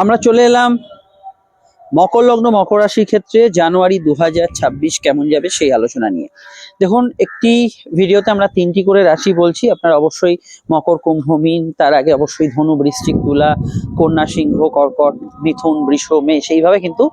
আমরা চলে এলাম মকর লগ্ন মকর রাশির ক্ষেত্রে জানুয়ারি 2026 কেমন যাবে সেই আলোচনা নিয়ে। দেখুন, একটি ভিডিওতে আমরা 3টি করে রাশি বলছি। আপনারা অবশ্যই মকর, কুম্ভ, মীন, তার আগে অবশ্যই ধনু, বৃশ্চিক, তুলা, কন্যা, সিংহ, কর্কট, মিথুন, বৃষ, মেষ, সেইভাবে কিন্তু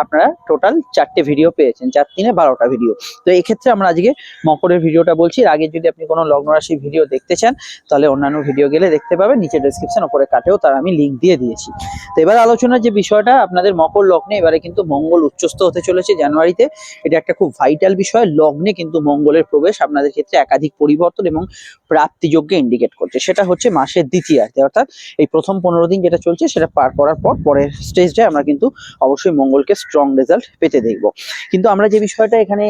আপনারা টোটাল 4টে ভিডিও পেয়েছেন, 4 × 3 = 12টা ভিডিও। তো এই ক্ষেত্রে আমরা আজকে মকরের ভিডিওটা বলছি। এর আগে যদি আপনি কোনো লগ্ন রাশির ভিডিও দেখতে চান তাহলে অন্যান্য ভিডিও গেলে দেখতে পাবেন, নিচে ডেসক্রিপশন ওপরে কাটেও তার আমি লিঙ্ক দিয়ে দিয়েছি। তো এবার আলোচনার যে বিষয়টা, আপনাদের মকর লগ্নে এবারে কিন্তু মঙ্গল উচ্চস্থ হতে চলেছে জানুয়ারিতে। এটা একটা খুব ভাইটাল বিষয়। লগ্নে কিন্তু মঙ্গলের প্রবেশ আপনাদের ক্ষেত্রে একাধিক পরিবর্তন এবং প্রাপ্তিযোগ্য ইন্ডিকেট করছে। সেটা হচ্ছে মাসের দ্বিতীয়ার্ধে, অর্থাৎ এই প্রথম 15 দিন যেটা চলছে সেটা পার করার পর পরের স্টেজটায় আমরা কিন্তু অবশ্যই মঙ্গলকে স্ট্রং রেজাল্ট পেতে দেখব। কিন্তু আমরা যে বিষয়টা এখানে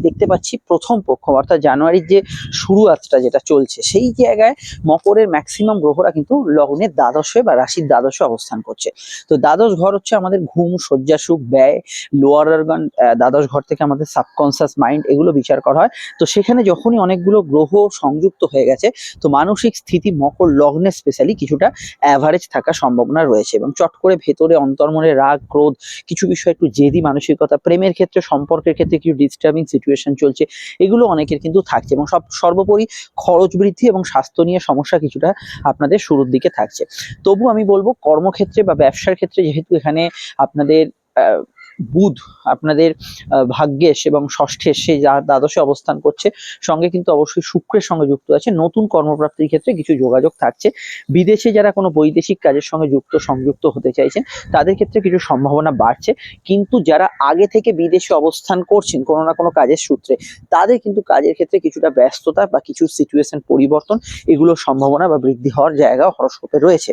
দেখতে পাচ্ছি, প্রথম পক্ষ অর্থাৎ জানুয়ারির যে শুরুয়াতটা যেটা চলছে, সেই জায়গায় মকরের ম্যাক্সিমাম গ্রহরা কিন্তু লগ্নের দ্বাদশে বা রাশির দ্বাদশে অবস্থান করছে। তো দ্বাদশ ঘর হচ্ছে আমাদের ঘুম, শয্যা, সুখ, ব্যয়, লোয়ার অর্গান। দ্বাদশ ঘর থেকে আমাদের সাবকনসিয়াস মাইন্ড, এগুলো বিচার করা হয়। তো সেখানে যখনই অনেকগুলো গ্রহ সংযুক্ত হয়ে গেছে, তো মানসিক স্থিতি মকর লগ্নে স্পেশালি কিছুটা অ্যাভারেজ থাকার সম্ভাবনা রয়েছে, এবং চট করে ভেতরে অন্তর্মনে রাগ, ক্রোধ, কিছু বিষয় একটু জেদি মানসিকতা, প্রেমের ক্ষেত্রে, সম্পর্কের ক্ষেত্রে কিছু ডিস্টার্বিং সিচুয়েশন চলছে, এগুলো অনেকের কিন্তু থাকছে। এবং সর্বোপরি খরচ বৃদ্ধি এবং স্বাস্থ্য নিয়ে সমস্যা কিছুটা আপনাদের শুরুর দিকে থাকছে। তবু আমি বলবো কর্মক্ষেত্রে বা ব্যবসার ক্ষেত্রে, যেহেতু এখানে আপনাদের বুধ আপনাদের ভাগ্যেশ এবং ষষ্ঠের সেই দ্বাদশে অবস্থান করছে, সঙ্গে কিন্তু অবশ্যই শুক্রের সঙ্গে যুক্ত আছে, নতুন কর্মপ্রাপ্তির ক্ষেত্রে কিছু যোগাযোগ থাকছে। বিদেশে যারা কোনো বৈদেশিক কাজের সঙ্গে সংযুক্ত হতে চাইছেন তাদের ক্ষেত্রে কিছু সম্ভাবনা বাড়ছে। কিন্তু যারা আগে থেকে বিদেশে অবস্থান করছেন কোনো না কোনো কাজের সূত্রে, তাদের কিন্তু কাজের ক্ষেত্রে কিছুটা ব্যস্ততা বা কিছু সিচুয়েশন পরিবর্তন, এগুলোর সম্ভাবনা বা বৃদ্ধি হওয়ার জায়গা হরস্কোপে রয়েছে।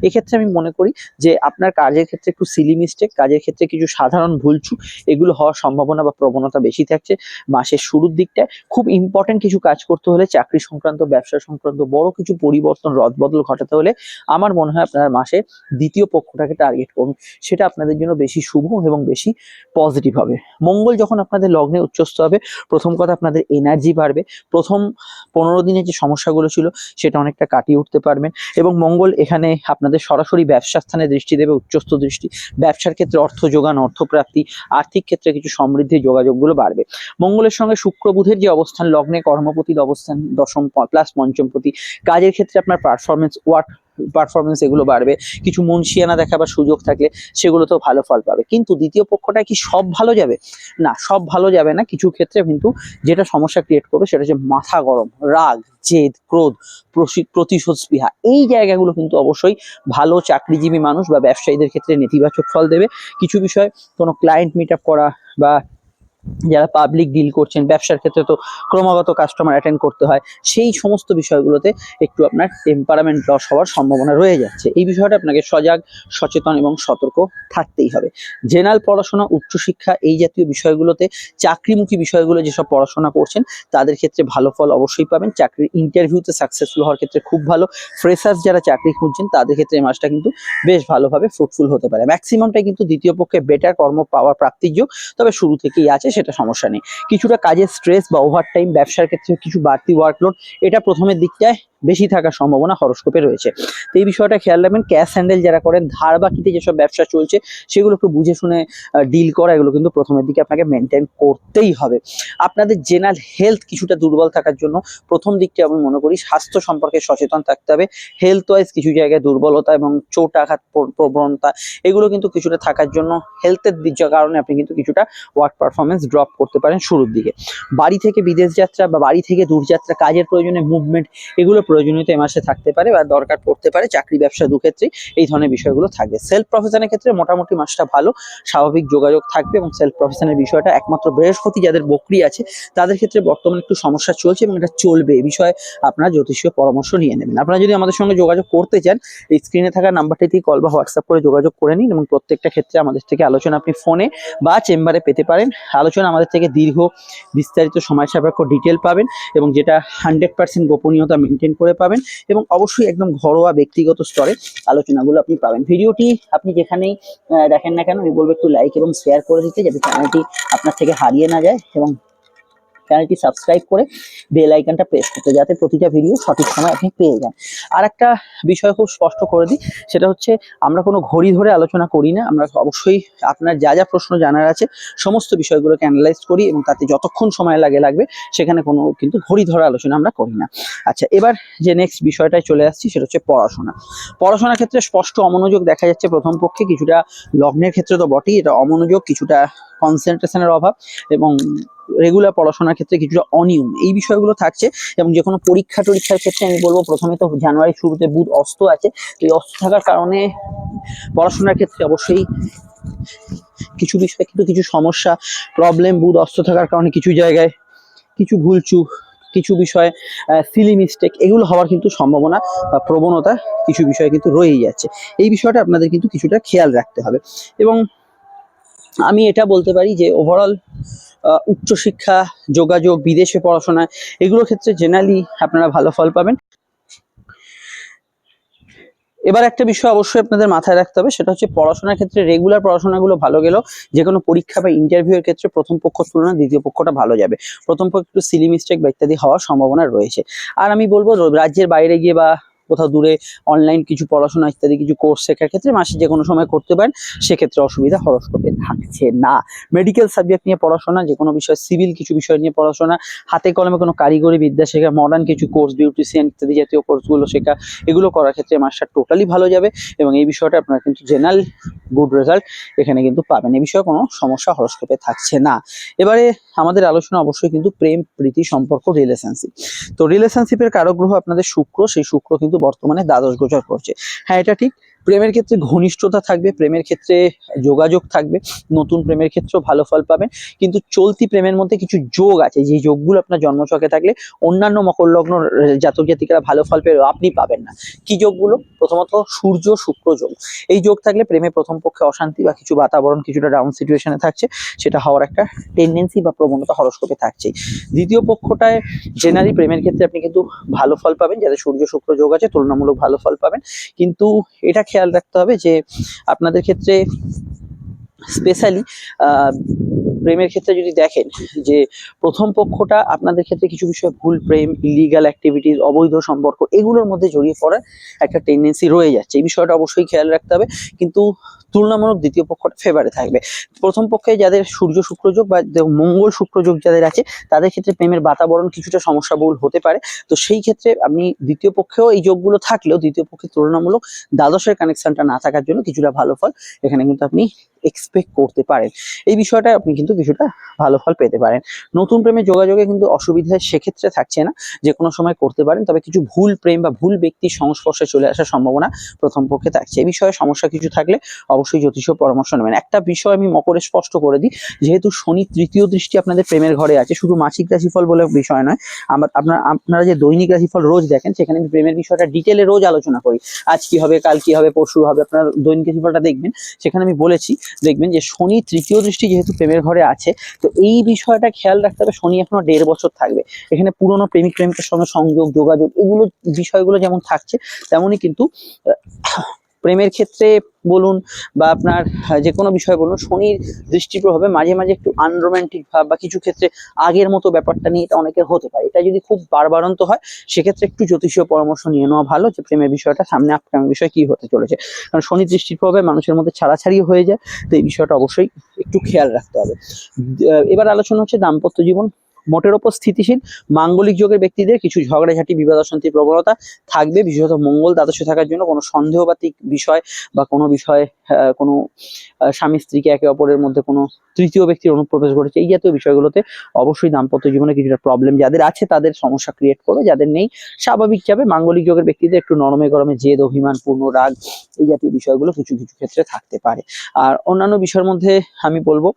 এক্ষেত্রে আমি মনে করি যে আপনার কাজের ক্ষেত্রে একটু সিলি মিস্টেক, কাজের ক্ষেত্রে কিছু সাধারণ ভুলচুক, এগুলো হওয়ার সম্ভাবনা বা প্রবণতা বেশি থাকছে মাসের শুরুর দিকটায়। খুব ইম্পর্টেন্ট কিছু কাজ করতে হলে, চাকরি সংক্রান্ত, ব্যবসা সংক্রান্ত বড় কিছু পরিবর্তন, রদবদল ঘটাতে হলে আমার মনে হয় আপনারা মাসে দ্বিতীয় পক্ষটাকে টার্গেট করুন। সেটা আপনাদের জন্য বেশি শুভ এবং বেশি পজিটিভ হবে। মঙ্গল যখন আপনাদের লগ্নে উচ্চস্থ হবে, প্রথম কথা আপনাদের এনার্জি বাড়বে। প্রথম 15 দিনের যে সমস্যাগুলো ছিল সেটা অনেকটা কাটিয়ে উঠতে পারবেন। এবং মঙ্গল এখানে আপনাদের সরাসরি ব্যবসা স্থানে দৃষ্টি দেবে, উচ্চস্থ দৃষ্টি। ব্যবসার ক্ষেত্রে অর্থ যোগান, অর্থপ্রাপ্তি, আর্থিক ক্ষেত্রে কিছু সমৃদ্ধির যোগাযোগগুলো বাড়বে। মঙ্গলের সঙ্গে শুক্র বুধের যে অবস্থান, লগ্নে কর্মপতির অবস্থান দশম প্লাস পঞ্চমপতি, কাজের ক্ষেত্রে আপনার পারফরমেন্স এগুলো বাড়বে। কিছু মুনশিয়ানা দেখাবার সুযোগ থাকলে সেগুলোতেও ভালো ফল পাবে। কিন্তু দ্বিতীয় পক্ষটা কি সব ভালো যাবে? না, সব ভালো যাবে না। কিছু ক্ষেত্রে কিন্তু যেটা সমস্যা ক্রিয়েট করবে সেটা হচ্ছে মাথা গরম, রাগ, জেদ, ক্রোধ, প্রতিশোধ স্পৃহা। এই জায়গাগুলো কিন্তু অবশ্যই ভালো চাকরিজীবী মানুষ বা ব্যবসায়ীদের ক্ষেত্রে নেতিবাচক ফল দেবে। কিছু বিষয়, কোনো ক্লায়েন্ট মিট আপ করা বা যারা পাবলিক ডিল করছেন, ব্যবসার ক্ষেত্রে তো ক্রমাগত কাস্টমার অ্যাটেন্ড করতে হয়, সেই সমস্ত বিষয়গুলোতে একটু আপনার টেম্পারামেন্ট লস হওয়ার সম্ভাবনা রয়ে যাচ্ছে। এই বিষয়টা আপনাকে সজাগ, সচেতন এবং সতর্ক থাকতেই হবে। জেনারেল পড়াশোনা, উচ্চশিক্ষা, এই জাতীয় বিষয়গুলোতে, চাকরিমুখী বিষয়গুলো যেসব পড়াশোনা করছেন তাদের ক্ষেত্রে ভালো ফল অবশ্যই পাবেন। চাকরির ইন্টারভিউতে সাকসেসফুল হওয়ার ক্ষেত্রে খুব ভালো। ফ্রেশার্স যারা চাকরি খুঁজছেন তাদের ক্ষেত্রে এই মাসটা কিন্তু বেশ ভালোভাবে ফ্রুটফুল হতে পারে। ম্যাক্সিমামটাই কিন্তু দ্বিতীয় পক্ষে বেটার কর্ম পাওয়ার প্রাপ্তির যোগ, তবে শুরু থেকেই আছে, সেটা সমস্যা নেই। কিছুটা কাজের স্ট্রেস বা ওভারটাইম, ব্যবসার ক্ষেত্রে কিছু বাড়তি ওয়ার্কলোড, এটা প্রথমের দিকটায় বেশি থাকার সম্ভাবনা হরস্কোপে রয়েছে। তো এই বিষয়টা খেয়াল রাখবেন। ক্যাশ হ্যান্ডেল যারা করেন, ধার বাকিতে যেসব ব্যবসা চলছে সেগুলোকে বুঝে শুনে ডিল করা, এগুলো কিন্তু প্রথমের দিকে আপনাকে মেনটেন করতেই হবে। আপনাদের জেনারেল হেলথ কিছুটা দুর্বল থাকার জন্য প্রথম দিকটা আমি মনে করি স্বাস্থ্য সম্পর্কে সচেতন থাকতে হবে। হেলথ ওয়াইজ কিছু জায়গায় দুর্বলতা এবং চোট আঘাত প্রবণতা, এগুলো কিন্তু কিছুটা থাকার জন্য হেলথের কারণে আপনি কিন্তু কিছুটা ওয়ার্ক পারফরমেন্স ড্রপ করতে পারেন শুরুর দিকে। বাড়ি থেকে বিদেশ যাত্রা বা বাড়ি থেকে দূরযাত্রা, কাজের প্রয়োজনে মুভমেন্ট, এগুলো প্রয়োজনীয়তা এ মাসে থাকতে পারে বা দরকার পড়তে পারে। চাকরি ব্যবসা দুক্ষেত্রেই এই ধরনের বিষয়গুলো থাকবে। সেলফ প্রফেশনের ক্ষেত্রে মোটামুটি মাসটা ভালো, স্বাভাবিক যোগাযোগ থাকবে। এবং সেলফ প্রফেশনের বিষয়টা একমাত্র বৃহস্পতি যাদের বকরি আছে তাদের ক্ষেত্রে বর্তমানে একটু সমস্যা চলছে এবং এটা চলবে। এই বিষয়ে আপনারা জ্যোতিষীয় পরামর্শ নিয়ে নেবেন। আপনারা যদি আমাদের সঙ্গে যোগাযোগ করতে চান, এই স্ক্রিনে থাকা নাম্বারটিতেই কল বা হোয়াটসঅ্যাপ করে যোগাযোগ করে নিন, এবং প্রত্যেকটা ক্ষেত্রে আমাদের থেকে আলোচনা আপনি ফোনে বা চেম্বারে পেতে পারেন। আলোচনা আমাদের থেকে দীর্ঘ, বিস্তারিত, সময় সাপেক্ষ ডিটেল পাবেন, এবং যেটা 100% গোপনীয়তা মেনটেন করে পাবেন, এবং অবশ্যই একদম ঘরোয়া ব্যক্তিগত স্তরে আলোচনাগুলো আপনি পাবেন। ভিডিওটি আপনি যেখানেই দেখেন না কেন, আমি বলবো একটু লাইক এবং শেয়ার করে দিতে, যাতে চ্যানেলটি আপনার থেকে হারিয়ে না যায়। এবং চ্যানেলটি সাবস্ক্রাইব করে বেল আইকনটা প্রেস করতে, যাতে প্রতিটা ভিডিও সঠিক সময় আপনি পেয়ে যান। আর একটা বিষয় খুব স্পষ্ট করে দিই, সেটা হচ্ছে আমরা কোনো ঘড়ি ধরে আলোচনা করি না। আমরা অবশ্যই আপনার যা যা প্রশ্ন জানার আছে সমস্ত বিষয়গুলোকে অ্যানালাইজ করি এবং তাতে যতক্ষণ সময় লাগবে সেখানে কোনো কিন্তু ঘড়ি ধরে আলোচনা আমরা করি না। আচ্ছা, এবার যে নেক্সট বিষয়টায় চলে আসছি সেটা হচ্ছে পড়াশোনার ক্ষেত্রে স্পষ্ট অমনোযোগ দেখা যাচ্ছে প্রথম পক্ষে, কিছুটা লগ্নের ক্ষেত্রে তো বটেই, এটা অমনোযোগ, কিছুটা কনসেন্ট্রেশনের অভাব এবং রেগুলার পড়াশোনার ক্ষেত্রে কিছুটা অনিয়ম, এই বিষয়গুলো থাকছে। এবং যে কোনো পরীক্ষার ক্ষেত্রে আমি বলবো, প্রথমে তো জানুয়ারির শুরুতে বুধ অস্ত আছে, এই অস্ত থাকার কারণে পড়াশোনার ক্ষেত্রে অবশ্যই কিছু বিষয় কিন্তু কিছু সমস্যা প্রবলেম, বুধ অস্ত থাকার কারণে কিছু জায়গায় কিছু ভুলচুক, কিছু বিষয় সিলি মিস্টেক, এগুলো হওয়ার কিন্তু সম্ভাবনা বা প্রবণতা কিছু বিষয় কিন্তু রয়েই যাচ্ছে। এই বিষয়টা আপনাদের কিন্তু কিছুটা খেয়াল রাখতে হবে। এবং আমি এটা বলতে পারি যে ওভারঅল উচ্চশিক্ষা, যোগাযোগ, বিদেশে পড়াশোনা, এগুলোর ক্ষেত্রে জেনারেলি আপনারা ভালো ফল পাবেন। এবার একটা বিষয় অবশ্যই আপনাদের মাথায় রাখতে হবে, সেটা হচ্ছে পড়াশোনার ক্ষেত্রে রেগুলার পড়াশোনাগুলো ভালো গেলেও যে কোনো পরীক্ষা বা ইন্টারভিউ এর ক্ষেত্রে প্রথম পক্ষের তুলনায় দ্বিতীয় পক্ষটা ভালো যাবে। প্রথম পক্ষ একটু সিলি মিস্টেক বা ইত্যাদি হওয়ার সম্ভাবনা রয়েছে। আর আমি বলবো রাজ্যের বাইরে গিয়ে বা কোথাও দূরে অনলাইন কিছু পড়াশোনা ইত্যাদি কিছু কোর্স শেখার ক্ষেত্রে মাসে যে কোনো সময় করতে পারেন, সেক্ষেত্রে অসুবিধা হরস্কোপে থাকছে না। মেডিকেল সাবজেক্ট নিয়ে পড়াশোনা, যে কোনো বিষয়, সিভিল কিছু বিষয় নিয়ে পড়াশোনা, হাতে কলমে কোনো কারিগরি বিদ্যা শেখা, মডার্ন কিছু কোর্স, বিউটিশিয়ান ইত্যাদি জাতীয় কোর্সগুলো শেখা, এগুলো করার ক্ষেত্রে মাসটা টোটালি ভালো যাবে এবং এই বিষয়টা আপনারা কিন্তু জেনারেল গুড রেজাল্ট এখানে কিন্তু পাবেন। এই বিষয়ে কোনো সমস্যা হরস্কোপে থাকছে না। এবারে আমাদের আলোচনা অবশ্যই কিন্তু প্রেম, প্রীতি, সম্পর্ক, রিলেশনশিপ। তো রিলেশনশিপের কারক গ্রহ আপনাদের শুক্র, সেই শুক্র কিন্তু বর্তমানে দ্বাদশ গোচর করছে। হ্যাঁ, এটা ঠিক, প্রেমের ক্ষেত্রে ঘনিষ্ঠতা থাকবে, প্রেমের ক্ষেত্রে যোগাযোগ থাকবে, নতুন প্রেমের ক্ষেত্রেও ভালো ফল পাবেন। কিন্তু চলতি প্রেমের মধ্যে কিছু যোগ আছে, যে যোগগুলো আপনার জন্মছকে থাকলে অন্যান্য মকর লগ্ন জাতক জাতিকারা ভালো ফল পেলেও আপনি পাবেন না। কি যোগগুলো? প্রথমত সূর্য শুক্র যোগ। এই যোগ থাকলে প্রেমে প্রথম পক্ষে অশান্তি বা কিছু বাতাবরণ কিছুটা ডাউন সিচুয়েশনে থাকছে, সেটা হওয়ার একটা টেন্ডেন্সি বা প্রবণতা হরস্কোপে থাকছেই। দ্বিতীয় পক্ষটায় জেনারেলি প্রেমের ক্ষেত্রে আপনি কিন্তু ভালো ফল পাবেন, যাদের সূর্য শুক্র যোগ আছে তুলনামূলক ভালো ফল পাবেন। কিন্তু এটা খেয়াল রাখতে হবে যে আপনাদের ক্ষেত্রে স্পেশালি প্রেমের ক্ষেত্রে যদি দেখেন যে প্রথম পক্ষটা আপনাদের ক্ষেত্রে কিছু বিষয় ভুল প্রেম, ইলিগাল অ্যাক্টিভিটিস, অবৈধ সম্পর্ক, এগুলোর মধ্যে জড়িয়ে পড়ার একটা টেন্ডেন্সি রয়ে যাচ্ছে। এই বিষয়টা অবশ্যই খেয়াল রাখতে হবে। কিন্তু তুলনামূলক দ্বিতীয় পক্ষটা ফেভারে থাকবে। প্রথম পক্ষে যাদের সূর্য শুক্র যোগ বা মঙ্গল শুক্র যোগ যাদের আছে, তাদের ক্ষেত্রে প্রেমের বাতাবরণ কিছুটা সমস্যাবহুল হতে পারে। তো সেই ক্ষেত্রে আপনি দ্বিতীয় পক্ষেও এই যোগগুলো থাকলেও দ্বিতীয় পক্ষে তুলনামূলক দ্বাদশের কানেকশনটা না থাকার জন্য কিছুটা ভালো ফল এখানে কিন্তু আপনি এক্সপেক্ট করতে পারেন। এই বিষয়টা আপনি কিন্তু কিছুটা ভালো ফল পেতে পারেন। নতুন প্রেমে যোগাযোগে কিন্তু অসুবিধায় সেক্ষেত্রে থাকছে না, যে কোনো সময় করতে পারেন, তবে কিছু ভুল প্রেম বা ভুল ব্যক্তির সংস্পর্শে চলে আসার সম্ভাবনা প্রথম পক্ষে থাকছে। এই বিষয়ে সমস্যা কিছু থাকলে অবশ্যই জ্যোতিষ পরামর্শ নেবেন। একটা বিষয় আমি মকরে স্পষ্ট করে দিই, যেহেতু শনি তৃতীয় দৃষ্টি আপনাদের প্রেমের ঘরে আছে, শুধু মাসিক রাশিফল বলে বিষয় নয়, আপনারা যে দৈনিক রাশিফল রোজ দেখেন, সেখানে আমি প্রেমের বিষয়টা ডিটেলে রোজ আলোচনা করি। আজ কি হবে, কাল কি হবে, পরশু হবে, আপনার দৈনিক রাশিফলটা দেখবেন, সেখানে আমি বলেছি। দেখবেন যে শনি তৃতীয় দৃষ্টি যেহেতু প্রেমের ঘরে আছে, তো এই বিষয়টা খেয়াল রাখতে হবে। শনি এখনো 1.5 বছর থাকবে এখানে, পুরনো প্রেমিক প্রেমিকের সঙ্গে সংযোগ, যোগাযোগ, এগুলো বিষয়গুলো যেমন থাকছে, তেমনই কিন্তু প্রেমের ক্ষেত্রে বলুন বা আপনার যে কোনো বিষয় বলুন, শনির দৃষ্টির প্রভাবে মাঝে মাঝে একটু আনরোম্যান্টিক ভাব বা কিছু ক্ষেত্রে আগের মতো ব্যাপারটা নিয়ে এটা অনেকের হতে পারে। এটা যদি খুব বারবারন্ত হয়, সেক্ষেত্রে একটু জ্যোতিষীয় পরামর্শ নিয়ে নেওয়া ভালো, যে প্রেমের বিষয়টা সামনে আপকামিং বিষয় কি হতে চলেছে। কারণ শনির দৃষ্টির প্রভাবে মানুষের মধ্যে ছাড়াছাড়ি হয়ে যায়, তো এই বিষয়টা অবশ্যই একটু খেয়াল রাখতে হবে। এবার আলোচনা হচ্ছে দাম্পত্য জীবন। মোটের ওপর স্থিতিশীল, মাঙ্গলিক যোগের ব্যক্তিদের কিছু ঝগড়াঝাটি, বিবাদ অশান্তির প্রবণতা থাকবে, বিশেষত মঙ্গল দ্বাদশে থাকার জন্য কোনো সন্দেহবাতিক বিষয় বা কোনো বিষয়, কোনো স্বামী স্ত্রীকে একে অপরের মধ্যে কোনো তৃতীয় ব্যক্তির অনুপ্রবেশ ঘটেছে, এই জাতীয় বিষয়গুলোতে অবশ্যই দাম্পত্য জীবনে কিছুটা প্রবলেম যাদের আছে তাদের সমস্যা ক্রিয়েট করবে, যাদের নেই স্বাভাবিক যাবে। মাঙ্গলিক যোগের ব্যক্তিদের একটু নরমে গরমে জেদ, অভিমান, পূর্ণ রাগ, এই জাতীয় বিষয়গুলো কিছু কিছু ক্ষেত্রে থাকতে পারে। আর অন্যান্য বিষয়ের মধ্যে আমি বলবো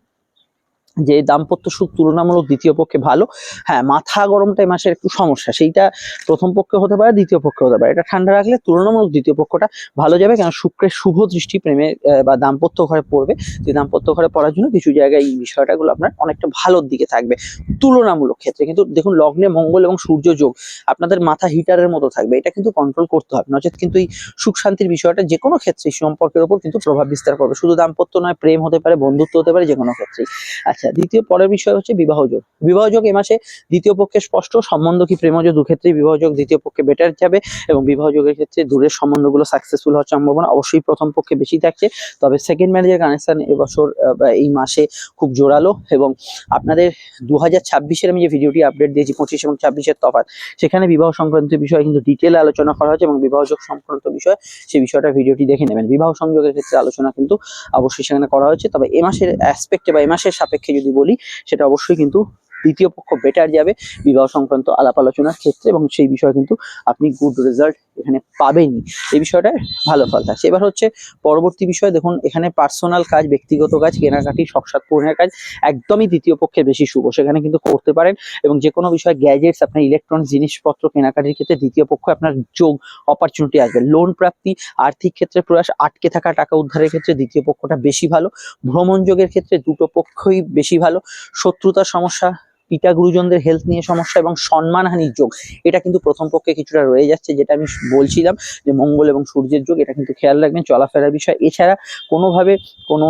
যে দাম্পত্য সুখ তুলনামূলক দ্বিতীয় পক্ষে ভালো। হ্যাঁ, মাথা গরমটাই মাসের একটু সমস্যা, সেইটা প্রথম পক্ষে হতে পারে, দ্বিতীয় পক্ষে হতে পারে। এটা ঠান্ডা রাখলে তুলনামূলক দ্বিতীয় পক্ষটা ভালো যাবে, কারণ শুক্রের শুভ দৃষ্টি প্রেমে বা দাম্পত্য ঘরে পড়বে। যে দাম্পত্য ঘরে পড়ার জন্য কিছু জায়গায় এই বিষয়টাগুলো আপনার অনেকটা ভালোর দিকে থাকবে তুলনামূলক ক্ষেত্রে। কিন্তু দেখুন, লগ্নে মঙ্গল এবং সূর্য যোগ, আপনাদের মাথা হিটারের মতো থাকবে, এটা কিন্তু কন্ট্রোল করতে হবে, নচেত কিন্তু এই সুখ শান্তির বিষয়টা যে কোনো ক্ষেত্রে সম্পর্কের উপর কিন্তু প্রভাব বিস্তার করবে। শুধু দাম্পত্য নয়, প্রেম হতে পারে, বন্ধুত্ব হতে পারে, যে কোনো ক্ষেত্রেই। আচ্ছা, দ্বিতীয় পরের বিষয় হচ্ছে বিবাহযোগ। বিবাহযোগ এ মাসে দ্বিতীয় পক্ষে স্পষ্ট, সম্বন্ধ কি প্রেমজ দুক্ষেত্রেই বিবাহযোগ দ্বিতীয় পক্ষে বেটার যাবে এবং বিবাহযোগের ক্ষেত্রে দূরের সম্বন্ধগুলো সাকসেসফুল হওয়ার সম্ভাবনা অবশ্যই প্রথম পক্ষে বেশি থাকছে। তবে সেকেন্ড ম্যারেজের কানেকশন এবছর বা এই মাসে খুব জোরালো এবং আপনাদের 2026-এর আমি যে ভিডিওটি আপডেট দিয়েছি 25 এবং 26-এর তফাৎ, সেখানে বিবাহ সংক্রান্ত বিষয়ে কিন্তু ডিটেলে আলোচনা করা হয়েছে এবং বিবাহযোগ সংক্রান্ত বিষয় সেই বিষয়টা ভিডিওটি দেখে নেবেন। বিবাহ সংযোগের ক্ষেত্রে আলোচনা কিন্তু অবশ্যই সেখানে করা হয়েছে। তবে এ মাসের অ্যাসপেক্টে বা এ মাসের সাপেক্ষে যদি বলি, সেটা অবশ্যই কিন্তু দ্বিতীয় পক্ষ বেটার যাবে বিবাহ সংক্রান্ত আলাপ আলোচনার ক্ষেত্রে এবং সেই বিষয়ে কিন্তু আপনি গুড রেজাল্ট এখানে পাবেনই। এই বিষয়টা ভালো ফল থাকছে। এবার হচ্ছে পরবর্তী বিষয়, দেখুন এখানে পার্সোনাল কাজ, ব্যক্তিগত কাজ, কেনাকাটি, শখ সাধ পূরণের কাজ একদমই দ্বিতীয় পক্ষে বেশি শুভ, সেখানে কিন্তু করতে পারেন এবং যে কোনো বিষয় গ্যাজেটস, আপনার ইলেকট্রনিক্স জিনিসপত্র কেনাকাটির ক্ষেত্রে দ্বিতীয় পক্ষ আপনার যোগ অপরচুনিটি আসবে। লোন প্রাপ্তি, আর্থিক ক্ষেত্রে প্রয়াস, আটকে থাকা টাকা উদ্ধারের ক্ষেত্রে দ্বিতীয় পক্ষটা বেশি ভালো। ভ্রমণ যোগের ক্ষেত্রে দুটো পক্ষই বেশি ভালো। শত্রুতার সমস্যা, পিতা গুরুজনদের হেলথ নিয়ে সমস্যা এবং সম্মানহানির যোগ, এটা কিন্তু প্রথম পক্ষে কিছুটা রয়ে যাচ্ছে, যেটা আমি বলছিলাম যে মঙ্গল এবং সূর্যের যোগ, এটা কিন্তু খেয়াল রাখবেন। চলাফেরার বিষয়, এছাড়া কোনোভাবে কোনো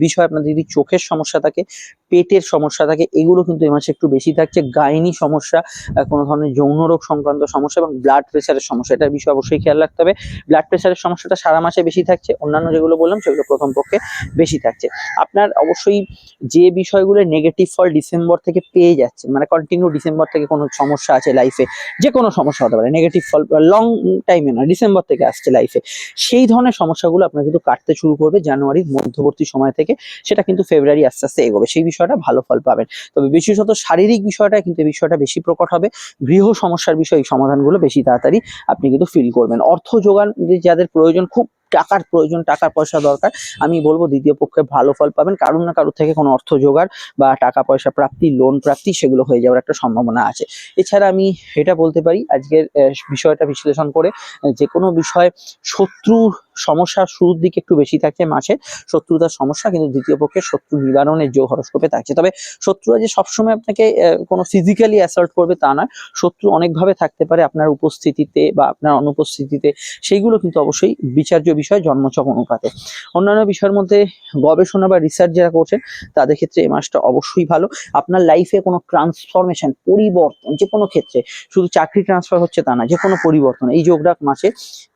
বিষয় আপনার যদি চোখের সমস্যা থাকে, পেটের সমস্যা থাকে, এগুলো কিন্তু এই মাসে একটু বেশি থাকছে। গাইনি সমস্যা, কোনো ধরনের যৌন রোগ সংক্রান্ত সমস্যা এবং ব্লাড প্রেশারের সমস্যা, এটার বিষয়ে অবশ্যই খেয়াল রাখতে হবে। ব্লাড প্রেশারের সমস্যাটা সারা মাসে বেশি থাকছে, অন্যান্য যেগুলো বললাম সেগুলো প্রথম পক্ষে বেশি থাকছে। আপনার অবশ্যই যে বিষয়গুলো নেগেটিভ ফল ডিসেম্বর থেকে পেয়ে যাচ্ছে, মানে কন্টিনিউ ডিসেম্বর থেকে কোনো সমস্যা আছে লাইফে, যে কোনো সমস্যা হতে পারে, নেগেটিভ ফল লং টাইমে না, ডিসেম্বর থেকে আসছে লাইফে, সেই ধরনের সমস্যাগুলো আপনার কিন্তু কাটতে শুরু করবে জানুয়ারির মধ্যবর্তী সময় থেকে, সেটা কিন্তু ফেব্রুয়ারি আস্তে আস্তে এগোবে, সেই বিষয়টা ভালো ফল পাবেন। তবে বিশেষত শারীরিক বিষয়টা কিন্তু এই বিষয়টা বেশি প্রকট হবে। গৃহ সমস্যার বিষয়ে এই সমাধানগুলো বেশি তাড়াতাড়ি আপনি কিন্তু ফিল করবেন। অর্থ যোগান যাদের প্রয়োজন, খুব টাকার প্রয়োজন, টাকা পয়সা দরকার, আমি বলবো দ্বিতীয় পক্ষে ভালো ফল পাবেন। কারুর না কারুর থেকে কোনো অর্থ জোগাড় বা টাকা পয়সা প্রাপ্তি, লোন প্রাপ্তি, সেগুলো হয়ে যাওয়ার একটা সম্ভাবনা আছে। এছাড়া আমি এটা বলতে পারি আজকের বিষয়টা বিশ্লেষণ করে, যে কোনো বিষয় শত্রুর সমস্যা শুরুর দিকে একটু বেশি থাকছে মাসে, শত্রুতার সমস্যা, কিন্তু দ্বিতীয় পক্ষে শত্রু নিবারণের যোগ হরস্কোপে থাকছে। তবে শত্রুরা যে সবসময় আপনাকে কোনো ফিজিক্যালি অ্যাসল্ট করবে তা নয়, শত্রু অনেকভাবে থাকতে পারে আপনার উপস্থিতিতে বা আপনার অনুপস্থিতিতে, সেইগুলো কিন্তু অবশ্যই বিচার্য বিষয় জন্মছক অনুপাতে। অন্যান্য বিষয়ের মধ্যে গবেষণা বা রিসার্চ যারা করছেন তাদের ক্ষেত্রে এই মাসটা অবশ্যই ভালো। আপনার লাইফে কোনো ট্রান্সফরমেশন, পরিবর্তন, যে কোনো ক্ষেত্রে, শুধু চাকরি ট্রান্সফার হচ্ছে তা না, যে কোনো পরিবর্তন এই যোগটা মাসে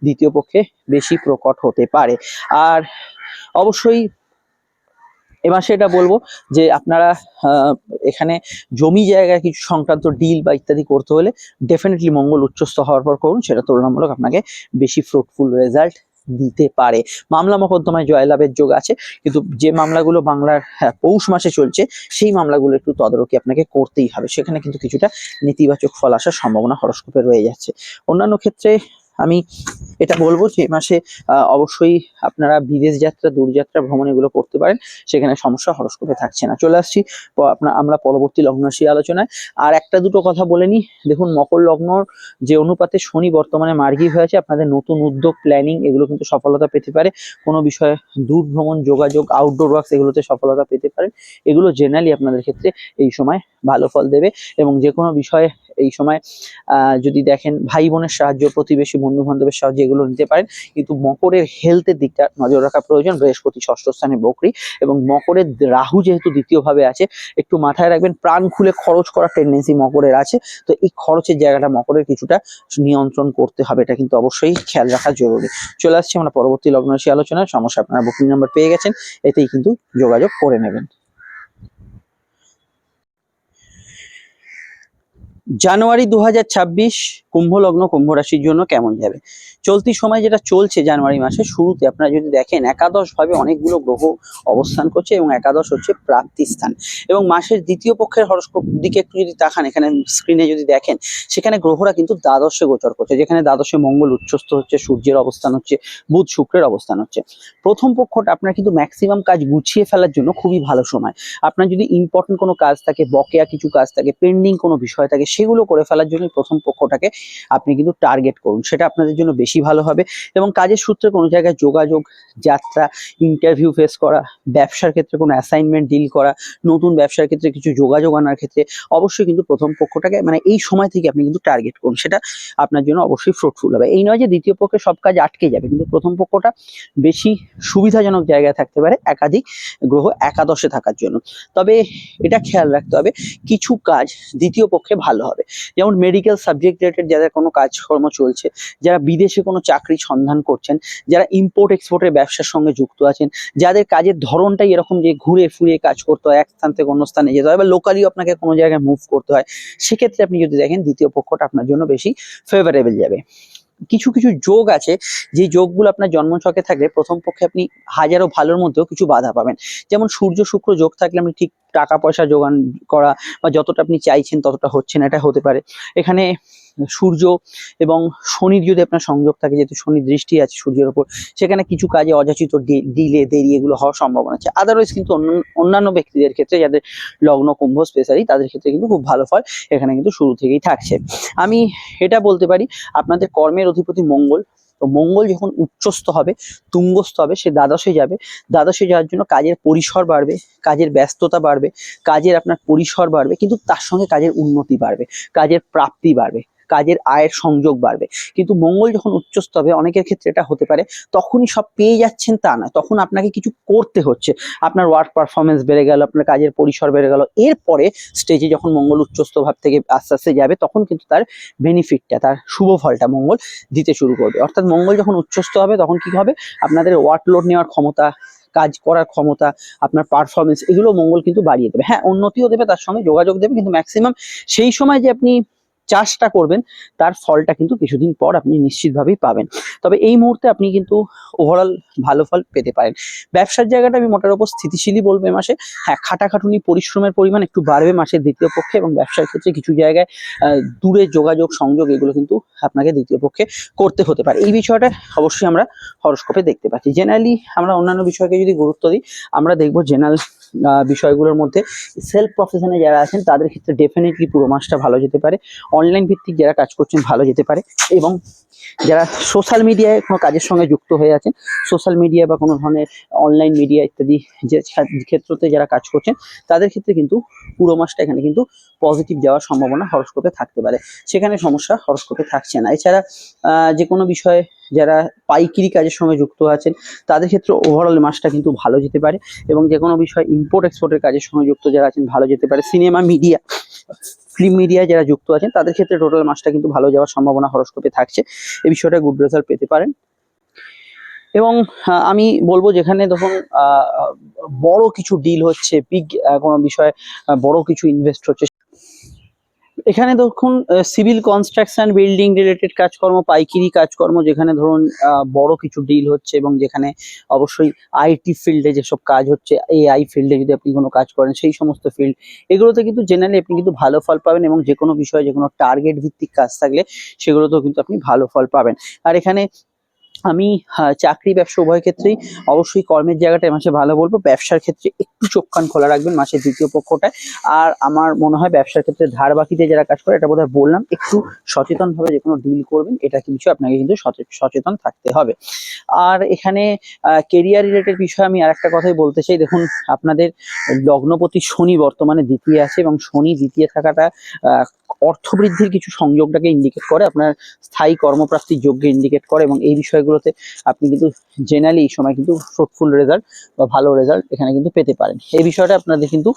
দ্বিতীয় পক্ষে বেশি প্রকট হতে পারে। আর অবশ্যই এ মাসে এটা বলবো যে আপনারা এখানে জমি জায়গা কিছু সংক্রান্ত ডিল বা ইত্যাদি করতে হলে ডেফিনেটলি মঙ্গল উচ্চস্থ হওয়ার পর করুন, সেটা তুলনামূলক আপনাকে বেশি ফ্রুটফুল রেজাল্ট দিতে পারে। মামলা মোকদ্দমায় জয়লাভের যোগ আছে, কিন্তু যে মামলাগুলো বাংলার পৌষ মাসে চলছে সেই মামলাগুলো একটু তদারকি আপনাকে করতেই হবে, সেখানে কিন্তু কিছুটা নেতিবাচক ফল আসার সম্ভাবনা হরস্কোপে রয়ে যাচ্ছে। অন্যান্য ক্ষেত্রে আমি এটা বলবো যে এই মাসে অবশ্যই আপনারা বিদেশ যাত্রা, দূরযাত্রা, ভ্রমণ এগুলো করতে পারেন, সেখানে সমস্যা হরস্কোপে থাকছে না। চলে আসছি আমরা পরবর্তী লগ্ন রাশি আলোচনায়। আর একটা দুটো কথা বলে নি, দেখুন মকর লগ্নর যে অনুপাতে শনি বর্তমানে মার্গী হয়েছে, আপনাদের নতুন উদ্যোগ, প্ল্যানিং এগুলো কিন্তু সফলতা পেতে পারে। কোনো বিষয়ে দূর ভ্রমণ, যোগাযোগ, আউটডোর ওয়ার্কস এগুলোতে সফলতা পেতে পারেন। এগুলো জেনারেলি আপনাদের ক্ষেত্রে এই সময় ভালো ফল দেবে এবং যে কোনো বিষয়ে এই সময় যদি দেখেন ভাই বোনের সাহায্য, প্রতিবেশী, বন্ধু বান্ধবের সাহায্য, এগুলো নিতে পারেন। কিন্তু মকরের হেলথের দিকটা নজর রাখা প্রয়োজন। বৃহস্পতি ষষ্ঠ স্থানে বকরি এবং মকরের রাহু যেহেতু দ্বিতীয় ভাবে আছে, একটু মাথায় রাখবেন প্রাণ খুলে খরচ করার টেন্ডেন্সি মকরের আছে, তো এই খরচের জায়গাটা মকরের কিছুটা নিয়ন্ত্রণ করতে হবে, এটা কিন্তু অবশ্যই খেয়াল রাখা জরুরি। চলে আসছি আমরা পরবর্তী লগ্ন রাশি আলোচনায়। সমস্যা আপনারা বুকিং নাম্বার পেয়ে গেছেন, এতেই কিন্তু যোগাযোগ করে নেবেন। জানুয়ারি 2026 কুম্ভ লগ্ন, কুম্ভ রাশির জন্য কেমন যাবে? চলতি সময় যেটা চলছে জানুয়ারি মাসের শুরুতে, আপনারা যদি দেখেন একাদশ ভাবে অনেকগুলো গ্রহ অবস্থান করছে এবং একাদশ হচ্ছে প্রাপ্তি স্থান এবং মাসের দ্বিতীয় পক্ষের হরস্কোপ দিকে একটু যদি তাকান, এখানে স্ক্রিনে যদি দেখেন, সেখানে গ্রহরা কিন্তু দ্বাদশে গোচর করছে, যেখানে দ্বাদশে মঙ্গল উচ্চস্থ হচ্ছে, সূর্যের অবস্থান হচ্ছে, বুধ শুক্রের অবস্থান হচ্ছে। প্রথম পক্ষটা আপনার কিন্তু ম্যাক্সিমাম কাজ গুছিয়ে ফেলার জন্য খুবই ভালো সময়। আপনার যদি ইম্পর্টেন্ট কোনো কাজ থাকে, বকেয়া কিছু কাজ থাকে, পেন্ডিং কোনো বিষয় থাকে, সেগুলো করে ফেলার জন্য প্রথম পক্ষটাকে আপনি কিন্তু টার্গেট করুন, সেটা আপনাদের জন্য বেশি ভালো হবে। এবং কাজের সূত্রে কোনো জায়গায় যোগাযোগ, যাত্রা, ইন্টারভিউ ফেস করা, ব্যবসার ক্ষেত্রে কোনো অ্যাসাইনমেন্ট ডিল করা, নতুন ব্যবসার ক্ষেত্রে কিছু যোগাযোগ আনার ক্ষেত্রে অবশ্যই কিন্তু প্রথম পক্ষটাকে মানে এই সময় থেকে আপনি কিন্তু টার্গেট করুন, সেটা আপনার জন্য অবশ্যই ফ্রুটফুল হবে। এই নয় যে দ্বিতীয় পক্ষে সব কাজ আটকে যাবে, কিন্তু প্রথম পক্ষটা বেশি সুবিধাজনক জায়গায় থাকতে পারে একাধিক গ্রহ একাদশে থাকার জন্য। তবে এটা খেয়াল রাখতে হবে কিছু কাজ দ্বিতীয় পক্ষে ভালো হবে, যেমন মেডিকেল সাবজেক্ট রিলেটেড যাদের কোনো কাজকর্ম চলছে, যারা বিদেশে কোনো চাকরির সন্ধান করছেন, যারা ইম্পোর্ট এক্সপোর্টের ব্যবসার সঙ্গে যুক্ত আছেন, যাদের কাজের ধরনটাই এরকম যে ঘুরে ফিরে কাজ করতে হয়, এক স্থান থেকে অন্য স্থানে যেতে হয় বা লোকালিও আপনাকে কোনো জায়গায় মুভ করতে হয়, সেক্ষেত্রে আপনি যদি দেখেন দ্বিতীয় পক্ষটা আপনার জন্য বেশি ফেভারেবল যাবে। কিছু কিছু যোগ আছে, যে যোগগুলো আপনার জন্মছকে থাকলে প্রথম পক্ষে আপনি হাজারো ভালোর মধ্যেও কিছু বাধা পাবেন। যেমন সূর্য শুক্র যোগ থাকলে আপনি ঠিক টাকা পয়সা যোগান করা বা যতটা আপনি চাইছেন ততটা হচ্ছে না, এটা হতে পারে। এখানে সূর্য এবং শনির যদি আপনার সংযোগ থাকে, যেহেতু শনির দৃষ্টি আছে সূর্যের উপর, সেখানে কিছু কাজে অযাচিত ডিলে দেরি এগুলো হওয়ার সম্ভাবনা আছে। আদারওয়াইজ কিন্তু অন্যান্য ব্যক্তিদের ক্ষেত্রে যাদের লগ্ন কুম্ভ স্পেশালি, তাদের ক্ষেত্রে কিন্তু খুব ভালো ফল এখানে কিন্তু শুরু থেকেই থাকছে। আমি এটা বলতে পারি আপনাদের কর্মের অধিপতি মঙ্গল, তো মঙ্গল যখন উচ্চস্থ হবে, তুঙ্গস্থ হবে, সে দ্বাদশে যাবে। দ্বাদশে যাওয়ার জন্য কাজের পরিসর বাড়বে, কাজের ব্যস্ততা বাড়বে, কাজের আপনার পরিসর বাড়বে, কিন্তু তার সঙ্গে কাজের উন্নতি বাড়বে, কাজের প্রাপ্তি বাড়বে, কাজের আয়ের সংযোগ বাড়বে। কিন্তু মঙ্গল যখন উচ্চস্থ হবে, অনেকের ক্ষেত্রে এটা হতে পারে তখনই সব পেয়ে যাচ্ছেন তা না, তখন আপনাকে কিছু করতে হচ্ছে, আপনার ওয়ার্ক পারফরমেন্স বেড়ে গেল, আপনার কাজের পরিসর বেড়ে গেল। এরপরে স্টেজে যখন মঙ্গল উচ্চস্থ ভাব থেকে আস্তে আস্তে যাবে, তখন কিন্তু তার বেনিফিটটা, তার শুভ ফলটা মঙ্গল দিতে শুরু করবে। অর্থাৎ মঙ্গল যখন উচ্চস্থ হবে তখন কি হবে, আপনাদের ওয়ার্কলোড নেওয়ার ক্ষমতা, কাজ করার ক্ষমতা, আপনার পারফরমেন্স, এগুলো মঙ্গল কিন্তু বাড়িয়ে দেবে। হ্যাঁ, উন্নতিও দেবে, তার সঙ্গে যোগাযোগ দেবে, কিন্তু ম্যাক্সিমাম সেই সময় যে আপনি চাষটা করবেন তার ফলটা কিন্তু কিছুদিন পর আপনি নিশ্চিতভাবেই পাবেন। তবে এই মুহূর্তে আপনি কিন্তু ওভারঅল ভালো ফল পেতে পারেন। ব্যবসার জায়গাটা আমি মোটার উপর স্থিতিশীলই বলবো এ মাসে। হ্যাঁ, খাটাখাটুনি পরিশ্রমের পরিমাণ একটু বাড়বে মাসের দ্বিতীয় পক্ষে, এবং ব্যবসার ক্ষেত্রে কিছু জায়গায় দূরে যোগাযোগ সংযোগ এগুলো কিন্তু আপনাকে দ্বিতীয় পক্ষে করতে হতে পারে। এই বিষয়টা অবশ্যই আমরা হরোস্কোপে দেখতে পাচ্ছি। জেনারেলি আমরা অন্যান্য বিষয়কে যদি গুরুত্ব দিই, আমরা দেখবো জেনারেল বিষয়গুলোর মধ্যে সেলফ প্রফেশনে যারা আছেন তাদের ক্ষেত্রে ডেফিনেটলি পুরো মাসটা ভালো যেতে পারে। অনলাইন ভিত্তিক যারা কাজ করছেন ভালো যেতে পারে, এবং যারা সোশ্যাল মিডিয়ায় কোনো কাজের সঙ্গে যুক্ত হয়ে আছেন, সোশ্যাল মিডিয়া বা কোনো ধরনের অনলাইন মিডিয়া ইত্যাদি যে ক্ষেত্রতে যারা কাজ করছেন, তাদের ক্ষেত্রে কিন্তু পুরো মাসটা এখানে কিন্তু পজিটিভ যাওয়ার সম্ভাবনা হরোস্কোপে থাকতে পারে, সেখানে সমস্যা হরোস্কোপে থাকছে না। এছাড়া যে কোনো বিষয়ে যারা পাইকারি কাজের সঙ্গে যুক্ত আছেন, তাদের ক্ষেত্রে ওভারঅল মাসটা কিন্তু ভালো যেতে পারে, এবং যে কোনো বিষয় ইম্পোর্ট এক্সপোর্টের কাজের সঙ্গে যুক্ত যারা আছেন ভালো যেতে পারে। সিনেমা মিডিয়া, ফিল্ম মিডিয়ায় যারা যুক্ত আছেন, তাদের ক্ষেত্রে টোটাল মাসটা কিন্তু ভালো যাওয়ার সম্ভাবনা হরোস্কোপে থাকছে, এই বিষয়টা গুড রেজাল্ট পেতে পারেন। এবং আমি বলবো যেখানে ধরুন বড় কিছু ডিল হচ্ছে, বিগ কোনো বিষয়ে বড় কিছু ইনভেস্ট হচ্ছে, এখানে দেখুন সিভিল কনস্ট্রাকশন, বিল্ডিং রিলেটেড কাজকর্ম, পাইকারি কাজকর্ম, যেখানে ধরুন বড় কিছু ডিল হচ্ছে, এবং যেখানে অবশ্যই আইটি ফিল্ডে যেসব কাজ হচ্ছে, এআই ফিল্ডে যদি আপনি কোনো কাজ করেন, সেই সমস্ত ফিল্ড, এগুলোতে কিন্তু জেনারেলি আপনি কিন্তু ভালো ফল পাবেন, এবং যে কোনো বিষয়ে যে কোনো টার্গেট ভিত্তিক কাজ থাকলে সেগুলোতেও কিন্তু আপনি ভালো ফল পাবেন। আর এখানে আমি চাকরি ব্যবসা উভয় ক্ষেত্রেই অবশ্যই কর্মের জায়গাটা এ মাসে ভালো বলবো। ব্যবসার ক্ষেত্রে একটু চোখ কান খোলা রাখবেন মাসের দ্বিতীয় পক্ষটায়। আর আমার মনে হয় ব্যবসার ক্ষেত্রে ধার বাকিতে যারা কাজ করে, এটা বোধহয় বললাম, একটু সচেতন ভাবে যে কোনো ডিল করবেন, এটা কিছু আপনাকে কিন্তু সচেতন থাকতে হবে। আর এখানে কেরিয়ার রিলেটেড বিষয়ে আমি আর একটা কথাই বলতে চাই। দেখুন, আপনাদের লগ্নপতি শনি বর্তমানে দ্বিতীয় আছে, এবং শনি দ্বিতীয় থাকাটা অর্থবৃদ্ধির কিছু সংযোগটাকে ইন্ডিকেট করে, আপনার স্থায়ী কর্মপ্রাপ্তির যোগ্য ইন্ডিকেট করে, এবং এই বিষয়গুলোতে আপনি কিন্তু জেনারেলি এই সময় কিন্তু ফ্রুটফুল রেজাল্ট বা ভালো রেজাল্ট এখানে কিন্তু পেতে পারেন। এই বিষয়টা আপনাদের কিন্তু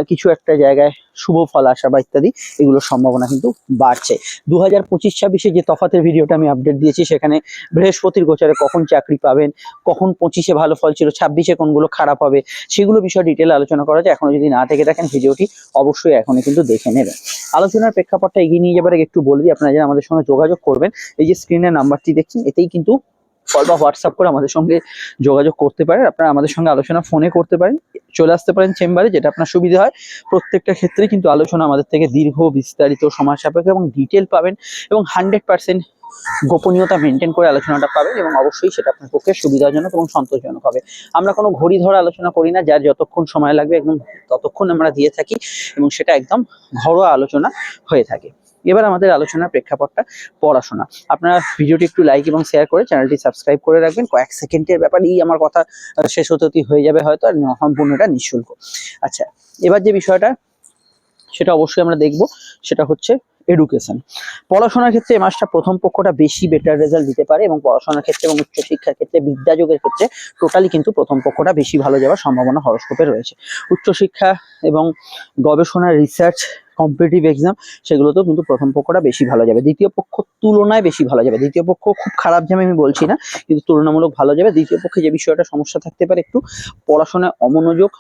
কিছু একটা জায়গায় শুভ ফল আসা বা ইত্যাদি এগুলোর সম্ভাবনা কিন্তু বাড়ছে। 2025-26 যে তফাতের ভিডিওটা আমি আপডেট দিয়েছি, সেখানে বৃহস্পতির গোচরে কখন চাকরি পাবেন, কখন 25-এ ভালো ফল ছিল, 26-এ কোনগুলো খারাপ হবে, সেগুলো বিষয়ে ডিটেল আলোচনা করা যায়। এখনো যদি না থেকে থাকেন, ভিডিওটি অবশ্যই এখনই কিন্তু দেখে নেবেন। আলোচনার প্রেক্ষাপটটা এগিয়ে নিয়ে যাবার একটু বলে দিই, আপনারা যারা আমাদের সঙ্গে যোগাযোগ করবেন, এই যে স্ক্রিনের নাম্বারটি দেখছেন, এতেই কিন্তু কল বা হোয়াটসঅ্যাপ করে আমাদের সঙ্গে যোগাযোগ করতে পারেন। আপনারা আমাদের সঙ্গে আলোচনা ফোনে করতে পারেন, চলে আসতে পারেন চেম্বারে, যেটা আপনার সুবিধা হয়। প্রত্যেকটা ক্ষেত্রে কিন্তু আলোচনা আমাদের থেকে দীর্ঘ, বিস্তারিত, সময় সাপেক্ষ এবং ডিটেল পাবেন, এবং 100% গোপনীয়তা মেনটেন করে আলোচনাটা পাবেন, এবং অবশ্যই সেটা আপনার পক্ষে সুবিধাজনক এবং সন্তোষজনক হবে। আমরা কোনো ঘড়ি ধরে আলোচনা করি না, যার যতক্ষণ সময় লাগবে একদম ততক্ষণ আমরা দিয়ে থাকি, এবং সেটা একদম ঘরোয়া আলোচনা হয়ে থাকে। এবার আমাদের আলোচনার প্রেক্ষাপটটা পড়াশোনা। আপনারা ভিডিওটি একটু লাইক এবং শেয়ার করে চ্যানেলটি সাবস্ক্রাইব করে রাখবেন। কয়েক সেকেন্ডের ব্যাপারেই আমার কথা শেষ হতে হয়ে যাবে হয়তো, আর সম্পূর্ণটা নিঃশুল্ক। আচ্ছা, এবার যে বিষয়টা সেটা অবশ্যই আমরা দেখব, সেটা হচ্ছে এডুকেশন। পড়াশোনার ক্ষেত্রে এই মাসটা প্রথম পক্ষটা বেশি বেটার রেজাল্ট দিতে পারে, এবং পড়াশোনার ক্ষেত্রে এবং উচ্চশিক্ষার ক্ষেত্রে, বিদ্যাযোগের ক্ষেত্রে টোটালি কিন্তু প্রথম পক্ষটা বেশি ভালো যাওয়ার সম্ভাবনা হরস্কোপে রয়েছে। উচ্চশিক্ষা এবং গবেষণা, রিসার্চ, কম্পিটিটিভ এক্সাম, সেগুলোতেও কিন্তু প্রথম পক্ষটা বেশি ভালো যাবে। দ্বিতীয় পক্ষ তুলনায় বেশি ভালো যাবে। দ্বিতীয় পক্ষ খুব খারাপ যাবে আমি বলছি না, কিন্তু তুলনামূলক ভালো যাবে। দ্বিতীয় পক্ষে যে বিষয়টা সমস্যা থাকতে পারে, একটু পড়াশোনায় অমনোযোগ,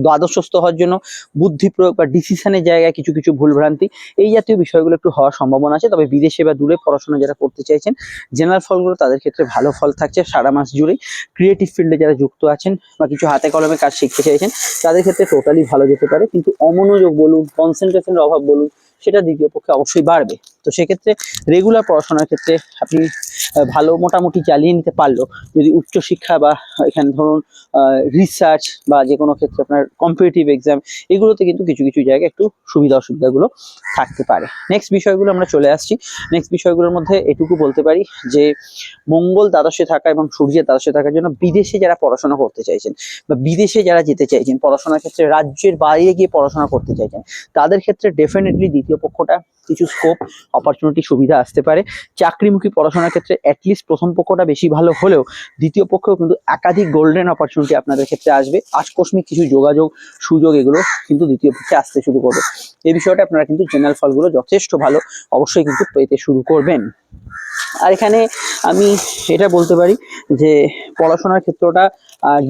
দ্বাদশস্থ হওয়ার জন্য বুদ্ধি প্রয়োগ বা ডিসিশনের জায়গায় কিছু কিছু ভুলভ্রান্তি, এই জাতীয় বিষয়গুলো একটু হওয়ার সম্ভাবনা আছে। তবে বিদেশে বা দূরে পড়াশোনা যারা করতে চাইছেন, জেনারেল ফলগুলো তাদের ক্ষেত্রে ভালো ফল থাকছে সারা মাস জুড়েই। ক্রিয়েটিভ ফিল্ডে যারা যুক্ত আছেন বা কিছু হাতে কলমে কাজ শিখতে চাইছেন, তাদের ক্ষেত্রে টোটালি ভালো যেতে পারে। কিন্তু অমনোযোগ বলুন, কনসেন্ট্রেশনের অভাব বলুন, সেটা দ্বিতীয় পক্ষে অবশ্যই বাড়বে। তো সেক্ষেত্রে রেগুলার পড়াশোনার ক্ষেত্রে আপনি ভালো মোটামুটি চালিয়ে নিতে পারলো, যদি উচ্চশিক্ষা বা এখানে ধরুন রিসার্চ বা যে কোনো ক্ষেত্রে আপনার কম্পিটিটিভ এক্সাম, এগুলোতে কিন্তু কিছু কিছু জায়গায় একটু সুবিধা অসুবিধাগুলো থাকতে পারে। নেক্সট বিষয়গুলো আমরা চলে আসছি। নেক্সট বিষয়গুলোর মধ্যে এটুকু বলতে পারি যে মঙ্গল দ্বাদশে থাকা এবং সূর্যের দ্বাদশে থাকার জন্য বিদেশে যারা পড়াশোনা করতে চাইছেন বা বিদেশে যারা যেতে চাইছেন, পড়াশোনার ক্ষেত্রে রাজ্যের বাইরে গিয়ে পড়াশোনা করতে চাইছেন, তাদের ক্ষেত্রে ডেফিনেটলি দ্বিতীয় পক্ষটা কিছু স্কোপ, অপরচুনিটি, সুবিধা আসতে পারে। চাকরিমুখী পড়াশোনার ক্ষেত্রে অ্যাটলিস্ট প্রথম পক্ষটা বেশি ভালো হলেও দ্বিতীয় পক্ষেও কিন্তু একাধিক গোল্ডেন অপরচুনিটি আপনাদের ক্ষেত্রে আসবে। আকস্মিক কিছু যোগাযোগ, সুযোগ, এগুলো কিন্তু দ্বিতীয় পক্ষে আসতে শুরু করবে। এই বিষয়টা আপনারা কিন্তু জেনারেল ফলগুলো যথেষ্ট ভালো অবশ্যই কিন্তু পেতে শুরু করবেন। আর এখানে আমি এটা বলতে পারি যে পড়াশোনার ক্ষেত্রটা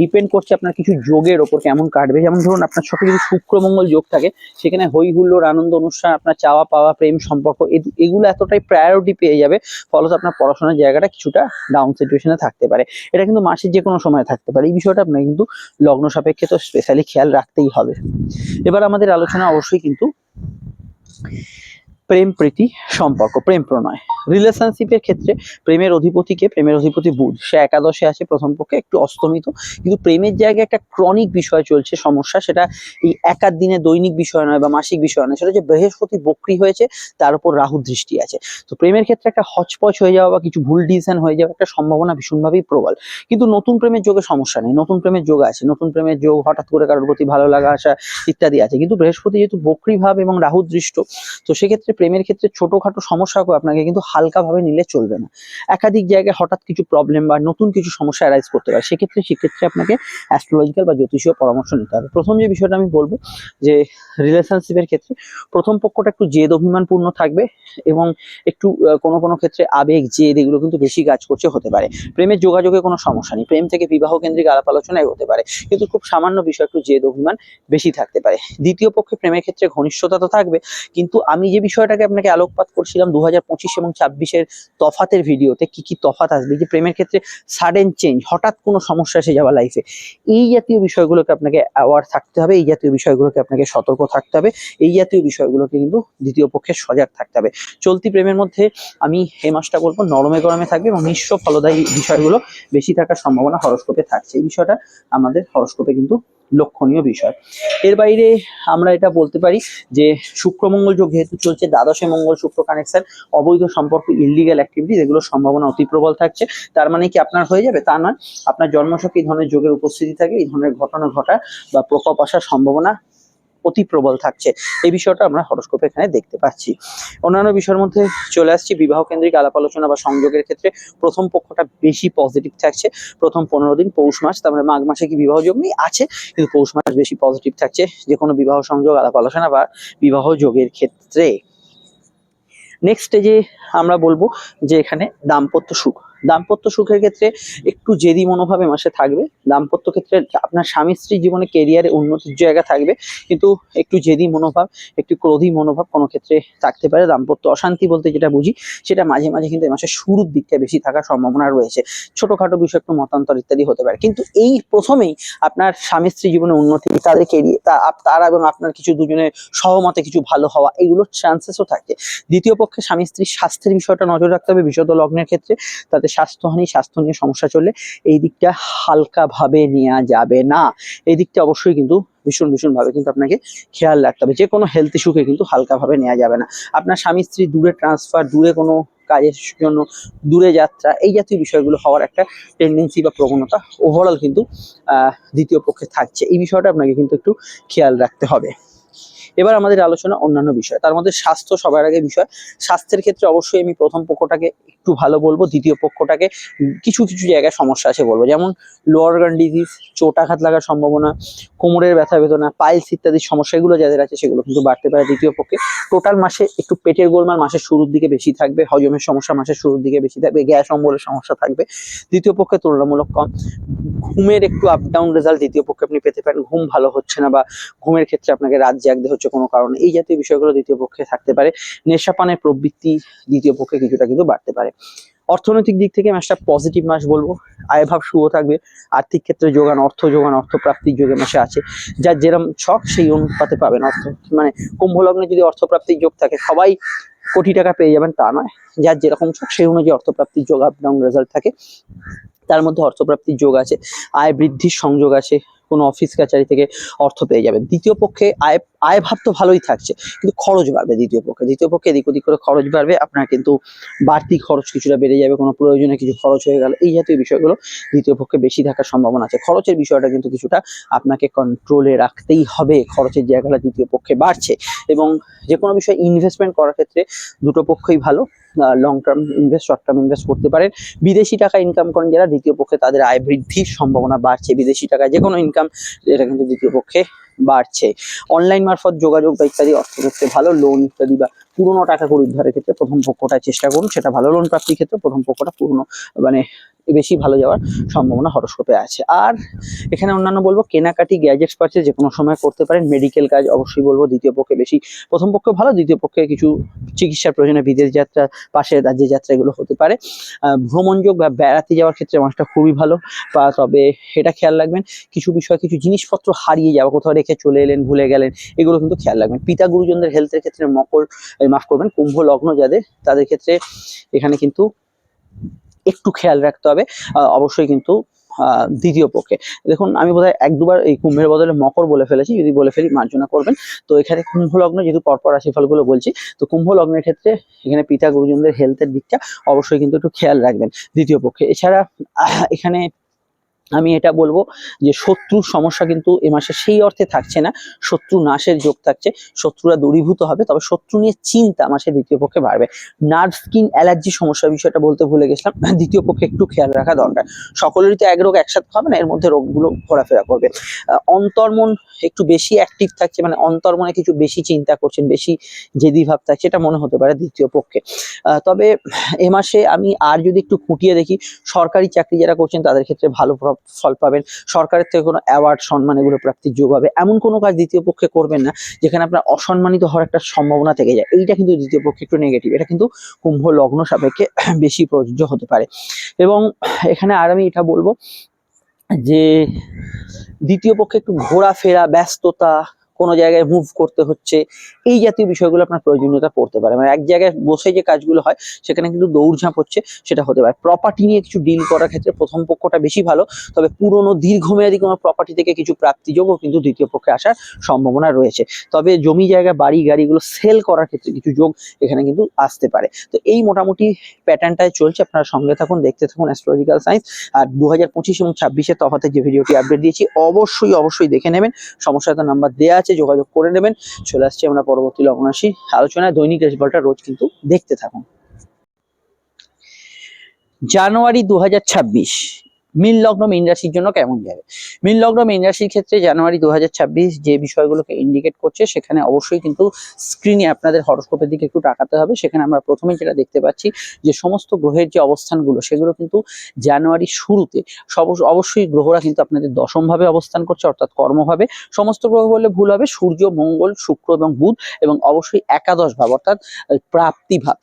ডিপেন্ড করছে আপনার কিছু যোগের ওপর কেমন কাটবে। যেমন ধরুন আপনার ছকে যদি শুক্র মঙ্গল যোগ থাকে, সেখানে হই হুল্লোড়, আনন্দ অনুষ্ঠান, আপনার চাওয়া পাওয়া, প্রেম সম্পর্ক, এগুলো এতটাই প্রায়োরিটি পেয়ে যাবে, ফলত আপনার পড়াশোনার জায়গাটা কিছুটা ডাউন সিচুয়েশনে থাকতে পারে। এটা কিন্তু মাসের যে কোনো সময় থাকতে পারে। এই বিষয়টা আপনার কিন্তু লগ্ন সাপেক্ষে তো স্পেশালি খেয়াল রাখতেই হবে। এবার আমাদের আলোচনা অবশ্যই কিন্তু প্রেম প্রীতি সম্পর্ক, প্রেম প্রণয়, রিলেশনশিপের ক্ষেত্রে প্রেমের অধিপতিকে, প্রেমের অধিপতি বুধ, সে একাদশে আছে প্রথম পক্ষে, একটু অস্তমিত, কিন্তু প্রেমের জায়গায় একটা ক্রনিক বিষয় চলছে সমস্যা। সেটা এই একাধ দিনে দৈনিক বিষয় নয় বা মাসিক বিষয় নয়, সেটা যে বৃহস্পতি বক্রী হয়েছে, তার উপর রাহু দৃষ্টি আছে। তো প্রেমের ক্ষেত্রে একটা হচপচ হয়ে যাওয়া বা কিছু ভুল ডিসিশন হয়ে যাওয়ার একটা সম্ভাবনা ভীষণভাবেই প্রবল। কিন্তু নতুন প্রেমের যোগে সমস্যা নেই, নতুন প্রেমের যোগ আছে। নতুন প্রেমের যোগ, হঠাৎ করে কারোর প্রতি ভালো লাগা আসা ইত্যাদি আছে। কিন্তু বৃহস্পতি যেহেতু বক্রী ভাব এবং রাহু দৃষ্ট, তো সেক্ষেত্রে প্রেমের ক্ষেত্রে ছোটখাটো সমস্যাকে আপনাকে কিন্তু হালকাভাবে নিলে চলবে না। একাধিক জায়গায় হঠাৎ কিছু প্রবলেম বা নতুন কিছু সমস্যা অ্যারাইজ করতে পারে। সেক্ষেত্রে আপনাকে অ্যাস্ট্রোলজিক্যাল বা জ্যোতিষীয় পরামর্শ নিতে হবে। প্রথম যে বিষয়টা আমি বলবো যে রিলেশনশিপের ক্ষেত্রে প্রথম পক্ষটা একটু জেদ অভিমানপূর্ণ থাকবে, এবং একটু কোনো কোনো ক্ষেত্রে আবেগ, জেদ, এগুলো কিন্তু বেশি কাজ করছে হতে পারে। প্রেমের যোগাযোগে কোনো সমস্যা নেই, প্রেম থেকে বিবাহ কেন্দ্রিক আলাপ আলোচনা এগোতে পারে, কিন্তু খুব সামান্য বিষয় একটু জেদ অভিমান বেশি থাকতে পারে। দ্বিতীয় পক্ষে প্রেমের ক্ষেত্রে ঘনিষ্ঠতা তো থাকবে, কিন্তু আমি যে বিষয়টাকে আপনাকে আলোকপাত করছিলাম 2025 এবং 26-এর তফাতের ভিডিওতে, কি কি তফাৎ আসবে, যে প্রেমের ক্ষেত্রে সাডেন চেঞ্জ, হঠাৎ কোনো সমস্যা এসে যাওয়া লাইফে, এই জাতীয় বিষয়গুলোকে আপনাকে অ্যাওয়ার থাকতে হবে, এই জাতীয় বিষয়গুলোকে আপনাকে সতর্ক থাকতে হবে, এই জাতীয় বিষয়গুলোকে কিন্তু দ্বিতীয় পক্ষে সজাগ থাকতে হবে। চলতি প্রেমের মধ্যে আমি এই মাসটা বলবো নরমে গরমে থাকবে, এবং মিশ্র ফলদায়ী বিষয়গুলো বেশি থাকার সম্ভাবনা হরস্কোপে থাকছে। এই বিষয়টা আমাদের হরস্কোপে কিন্তু লক্ষণীয় বিষয়। এর বাইরে আমরা এটা বলতে পারি যে শুক্র মঙ্গল যোগ যেহেতু চলছে, দ্বাদশে মঙ্গল শুক্র কানেকশন, অবৈধ সম্পর্ক, ইললিগাল অ্যাক্টিভিটি, এগুলোর সম্ভাবনা অতি প্রবল থাকছে। তার মানে কি আপনার হয়ে যাবে তা নয়, আপনার জন্মছকে এই ধরনের যোগের উপস্থিতি থাকে, এই ধরনের ঘটনা ঘটা বা প্রকোপ আসার সম্ভাবনা অতি প্রবল থাকছে। এই বিষয়টা আমরা হরস্কোপে এখানে দেখতে পাচ্ছি। অন্যান্য বিষয়ের মধ্যে চলে আসছি। বিবাহ কেন্দ্রিক আলাপ আলোচনা বা সংযোগের ক্ষেত্রে প্রথম পক্ষটা বেশি পজিটিভ থাকছে। প্রথম 15 দিন, পৌষ মাস, তারপরে মাঘ মাসে কি বিবাহ যোগ নেই, আছে, কিন্তু পৌষ মাস বেশি পজিটিভ থাকছে যে কোনো বিবাহ সংযোগ, আলাপ আলোচনা বা বিবাহ যোগের ক্ষেত্রে। নেক্সট স্টেজে আমরা বলবো যে এখানে দাম্পত্য সুখ। দাম্পত্য সুখের ক্ষেত্রে একটু জেদি মনোভাবে মাসে থাকবে। দাম্পত্য ক্ষেত্রে আপনার স্বামী স্ত্রী জীবনে কেরিয়ারে উন্নতির জায়গা থাকবে, কিন্তু একটু জেদি মনোভাব, একটু ক্রোধী মনোভাব কোনো ক্ষেত্রে থাকতে পারে। দাম্পত্য অশান্তি বলতে যেটা বুঝি, সেটা মাঝে মাঝে কিন্তু এই মাসের শুরুর দিকটা বেশি থাকার সম্ভাবনা রয়েছে। ছোটখাটো বিষয় একটু মতান্তর ইত্যাদি হতে পারে, কিন্তু এই প্রথমেই আপনার স্বামী স্ত্রী জীবনে উন্নতি, তাদের কেরিয়ার, তার এবং আপনার কিছু দুজনের সহমতে কিছু ভালো হওয়া, এগুলোর চান্সেসও থাকে। দ্বিতীয় পক্ষে স্বামী স্ত্রীর স্বাস্থ্যের বিষয়টা নজর রাখতে হবে। বিশদ লগ্নের ক্ষেত্রে তাদের স্বাস্থ্যহানি, স্বাস্থ্য নিয়ে সমস্যা চললে এই দিকটা হালকাভাবে নেওয়া যাবে না, এই দিকটা অবশ্যই কিন্তু ভীষণ ভীষণভাবে কিন্তু আপনাকে খেয়াল রাখতে হবে। যে কোনো হেলথ ইস্যুকে কিন্তু হালকাভাবে নেওয়া যাবে না। আপনার স্বামী স্ত্রী দূরে ট্রান্সফার, দূরে কোনো কাজের জন্য দূরে যাত্রা, এই জাতীয় বিষয়গুলো হওয়ার একটা টেন্ডেন্সি বা প্রবণতা ওভারঅল কিন্তু দ্বিতীয় পক্ষে থাকছে। এই বিষয়টা আপনাকে কিন্তু একটু খেয়াল রাখতে হবে। এবার আমাদের আলোচনা অন্যান্য বিষয়, তার মধ্যে স্বাস্থ্য সবার আগে বিষয়। স্বাস্থ্যের ক্ষেত্রে অবশ্যই আমি প্রথম পক্ষটাকে একটু ভালো বলবো, দ্বিতীয় পক্ষটাকে কিছু কিছু জায়গায় সমস্যা আছে বলবো। যেমন লোয়ার অর্গান ডিজিজ, চোট আঘাত লাগার সম্ভাবনা, কোমরের ব্যথা বেদনা, পাইলস ইত্যাদি সমস্যা, এগুলো যাদের আছে সেগুলো কিন্তু বাড়তে পারে দ্বিতীয় পক্ষে। টোটাল মাসে একটু পেটের গোলমাল মাসের শুরুর দিকে বেশি থাকবে, হজমের সমস্যা মাসের শুরুর দিকে বেশি থাকবে, গ্যাস অম্বলের সমস্যা থাকবে দ্বিতীয় পক্ষে তুলনামূলক কম। ঘুমের একটু আপ ডাউন রেজাল্ট দ্বিতীয় পক্ষে আপনি পেতে পারেন, ঘুম ভালো হচ্ছে না বা ঘুমের ক্ষেত্রে আপনাকে রাত জাগতে হচ্ছে কোনো কারণে, এই জাতীয় বিষয়গুলো দ্বিতীয় পক্ষে থাকতে পারে। নেশাপানের প্রবৃত্তি দ্বিতীয় পক্ষে কিছুটা কিন্তু বাড়তে পারে। অর্থনৈতিক দিক থেকে মাসটা পজিটিভ মাস বলবো, আয়ভাব শুভ থাকবে, আর্থিক ক্ষেত্রে যোগান, অর্থ প্রাপ্তির যোগে মাসে আছে। যার যেরকম ছক সেই অনুপাতে পাবেন অর্থ। মানে কুম্ভ লগ্নে যদি অর্থপ্রাপ্তির যোগ থাকে, সবাই কোটি টাকা পেয়ে যাবেন তা নয়, যার যেরকম ছক সেই অনুযায়ী অর্থপ্রাপ্তির যোগ আপ ডাউন রেজাল্ট থাকে, তার মধ্যে অর্থপ্রাপ্তির যোগ আছে, আয় বৃদ্ধির সংযোগ আছে, কোনো অফিস কাছারি থেকে অর্থ পেয়ে যাবেন। দ্বিতীয় পক্ষে আয় ভাব তো ভালোই থাকছে, কিন্তু খরচ বাড়বে দ্বিতীয় পক্ষে এদিক ওদিক করে খরচ বাড়বে, আপনার কিন্তু বাড়তি খরচ কিছুটা বেড়ে যাবে, কোনো প্রয়োজনে কিছু খরচ হয়ে গেল, এই জাতীয় বিষয়গুলো দ্বিতীয় পক্ষে বেশি থাকার সম্ভাবনা আছে। খরচের বিষয়টা কিন্তু কিছুটা আপনাকে কন্ট্রোলে রাখতেই হবে, খরচের জায়গাটা দ্বিতীয় পক্ষে বাড়ছে। এবং যে কোনো বিষয়ে ইনভেস্টমেন্ট করার ক্ষেত্রে দুটো পক্ষই ভালো, long term invest, short term invest করতে পারেন। বিদেশি টাকা ইনকাম করেন যারা, দ্বিতীয় পক্ষে তাদের আয় বৃদ্ধির সম্ভাবনা বাড়ছে, বিদেশি টাকা যে কোনো ইনকাম এটা কিন্তু দ্বিতীয় পক্ষে বাড়ছে। অনলাইন মারফত যোগাযোগ বা ইত্যাদি অর্থ ক্ষেত্রে ভালো, লোন ইত্যাদি বা পুরোনো টাকা করে উদ্ধারের ক্ষেত্রে প্রথম পক্ষটা চেষ্টা করুন, সেটা ভালো। লোন প্রাপ্তির ক্ষেত্রে প্রথম পক্ষটা পুরোনো মানে বেশি ভালো যাওয়ার সম্ভাবনা হরস্কোপে আছে। আর এখানে অন্যান্য বলবো কেনাকাটি, গ্যাজেটস পারচেজ যে কোনো সময় করতে পারেন। মেডিকেল কাজ অবশ্যই বলবো দ্বিতীয় পক্ষে বেশি, প্রথম পক্ষে ভালো, দ্বিতীয় পক্ষে কিছু চিকিৎসার প্রয়োজনে বিদেশ যাত্রা, পাশের রাজ্যে যাত্রা এগুলো হতে পারে। ভ্রমণযোগ বা বেড়াতে যাওয়ার ক্ষেত্রে মাসটা খুবই ভালো, বা তবে এটা খেয়াল রাখবেন কিছু বিষয়, কিছু জিনিসপত্র হারিয়ে যাওয়া, কোথাও রেখে চলে এলেন, ভুলে গেলেন, এগুলো কিন্তু খেয়াল রাখবেন। পিতা গুরুজনদের হেলথের ক্ষেত্রে মাফ করবেন কুম্ভ লগ্ন যাদের, তাদের ক্ষেত্রে এখানে কিন্তু একটু খেয়াল রাখতে হবে অবশ্যই কিন্তু দ্বিতীয় পক্ষে। দেখুন আমি বোধহয় এক দুবার এই কুম্ভের বদলে মকর বলে ফেলেছি, যদি বলে ফেলি মার্জনা করবেন। তো এখানে কুম্ভ লগ্ন যেহেতু পরপর রাশিফলগুলো বলছি, তো কুম্ভ লগ্নের ক্ষেত্রে এখানে পিতা গুরুজনদের হেলথের দিকটা অবশ্যই কিন্তু একটু খেয়াল রাখবেন দ্বিতীয় পক্ষে। এছাড়া এখানে আমি এটা বলবো যে শত্রুর সমস্যা কিন্তু এ মাসে সেই অর্থে থাকছে না, শত্রু নাশের যোগ থাকছে, শত্রুরা দূরীভূত হবে, তবে শত্রু নিয়ে চিন্তা মাসে দ্বিতীয় পক্ষে বাড়বে। নার্ভ, স্কিন অ্যালার্জি সমস্যার বিষয়টা বলতে ভুলে গেছিলাম, দ্বিতীয় পক্ষে একটু খেয়াল রাখা দরকার। সকলেরই তো এক রোগ একসাথে হবে না, এর মধ্যে রোগগুলো ঘোরাফেরা করবে। অন্তর্মন একটু বেশি অ্যাক্টিভ থাকছে, মানে অন্তর্মনে কিছু বেশি চিন্তা করছেন, বেশি জেদি ভাব থাকছে, এটা মনে হতে পারে দ্বিতীয় পক্ষে। তবে এ মাসে আমি আর যদি একটু খুঁটিয়ে দেখি, সরকারি চাকরি যারা করছেন তাদের ক্ষেত্রে ভালো ফল পাবেন, সরকারের থেকে কোনো অ্যাওয়ার্ড সম্মান এগুলো প্রাপ্তির যোগ হবে। এমন কোনো কাজ দ্বিতীয় পক্ষে করবেন না যেখানে আপনার অসম্মানিত হওয়ার একটা সম্ভাবনা থেকে যায়, এইটা কিন্তু দ্বিতীয় পক্ষে একটু নেগেটিভ, এটা কিন্তু কুম্ভ লগ্ন সাপেক্ষে বেশি প্রযোজ্য হতে পারে। এবং এখানে আর আমি এটা বলবো যে দ্বিতীয় পক্ষে একটু ঘোরাফেরা, ব্যস্ততা, কোনো জায়গায় মুভ করতে হচ্ছে, এই জাতীয় বিষয়গুলো আপনার প্রয়োজনীয়তা পড়তে পারে। মানে এক জায়গায় বসে যে কাজগুলো হয় সেখানে কিন্তু দৌড়ঝাঁপ হচ্ছে, সেটা হতে পারে। প্রপার্টি নিয়ে কিছু ডিল করার ক্ষেত্রে প্রথম পক্ষটা বেশি ভালো, তবে পুরনো দীর্ঘমেয়াদী কোনো প্রপার্টি থেকে কিছু প্রাপ্তিযোগও কিন্তু দ্বিতীয় পক্ষে আসার সম্ভাবনা রয়েছে। তবে জমি জায়গা, বাড়ি গাড়িগুলো সেল করার ক্ষেত্রে কিছু যোগ এখানে কিন্তু আসতে পারে। তো এই মোটামুটি প্যাটার্নটায় চলছে, আপনারা সঙ্গে থাকুন, দেখতে থাকুন অ্যাস্ট্রোলজিক্যাল সায়েন্স। আর 2025 এবং 26-এর তফাতে যে ভিডিওটি আপডেট দিয়েছি অবশ্যই দেখে নেবেন, সমস্যাটা নাম্বার দেওয়া আছে, যোগাযোগ করে নেবেন। চলে আসছে আমরা পরবর্তী লগ্ন রাশি আলোচনায়। দৈনিক রাশিফলটা রোজ কিন্তু দেখতে থাকুন। জানুয়ারি 2026 মীন লগ্ন মীন রাশির জন্য কেমন যাবে? মীন লগ্ন মীন রাশির ক্ষেত্রে জানুয়ারি 2026 যে বিষয়গুলোকে ইন্ডিকেট করছে, সেখানে অবশ্যই কিন্তু স্ক্রিনে আপনাদের হরোস্কোপের দিকে একটু তাকাতে হবে। সেখানে আমরা প্রথমেই যেটা দেখতে পাচ্ছি যে সমস্ত গ্রহের যে অবস্থানগুলো সেগুলো কিন্তু জানুয়ারির শুরুতে অবশ্যই গ্রহরা কিন্তু আপনাদের দশম ভাবে অবস্থান করছে, অর্থাৎ কর্মভাবে। সমস্ত গ্রহ বললে ভুল হবে, সূর্য, মঙ্গল, শুক্র এবং বুধ, এবং অবশ্যই একাদশ ভাব অর্থাৎ প্রাপ্তি ভাব,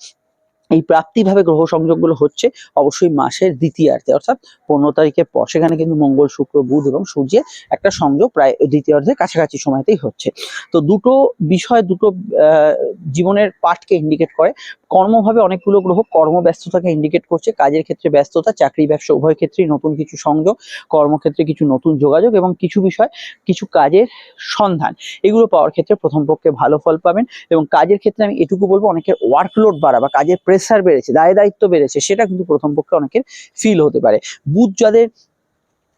এই প্রাপ্তিভাবে গ্রহ সংযোগগুলো হচ্ছে অবশ্যই মাসের দ্বিতীয়ার্ধে, অর্থাৎ 15 তারিখের পর। সেখানে কিন্তু মঙ্গল, শুক্র, বুধ এবং সূর্যের একটা সংযোগ প্রায় দ্বিতীয়ার্ধের কাছাকাছি সময়তেই হচ্ছে। তো দুটো বিষয়, দুটো জীবনের পার্টকে ইন্ডিকেট করে। কর্মভাবে অনেকগুলো গ্রহ কর্মব্যস্ততাকে ইন্ডিকেট করছে, কাজের ক্ষেত্রে ব্যস্ততা, চাকরি ব্যবসা উভয় ক্ষেত্রেই নতুন কিছু সংযোগ, কর্মক্ষেত্রে কিছু নতুন যোগাযোগ এবং কিছু বিষয়, কিছু কাজের সন্ধান, এগুলো পাওয়ার ক্ষেত্রে প্রথম পক্ষে ভালো ফল পাবেন। এবং কাজের ক্ষেত্রে আমি এটুকু বলবো, অনেকের ওয়ার্কলোড বাড়া বা কাজের প্রেসার বেড়েছে, দায় দায়িত্ব বেড়েছে, সেটা কিন্তু প্রথম পক্ষে অনেকের ফিল হতে পারে। বুধ যাদের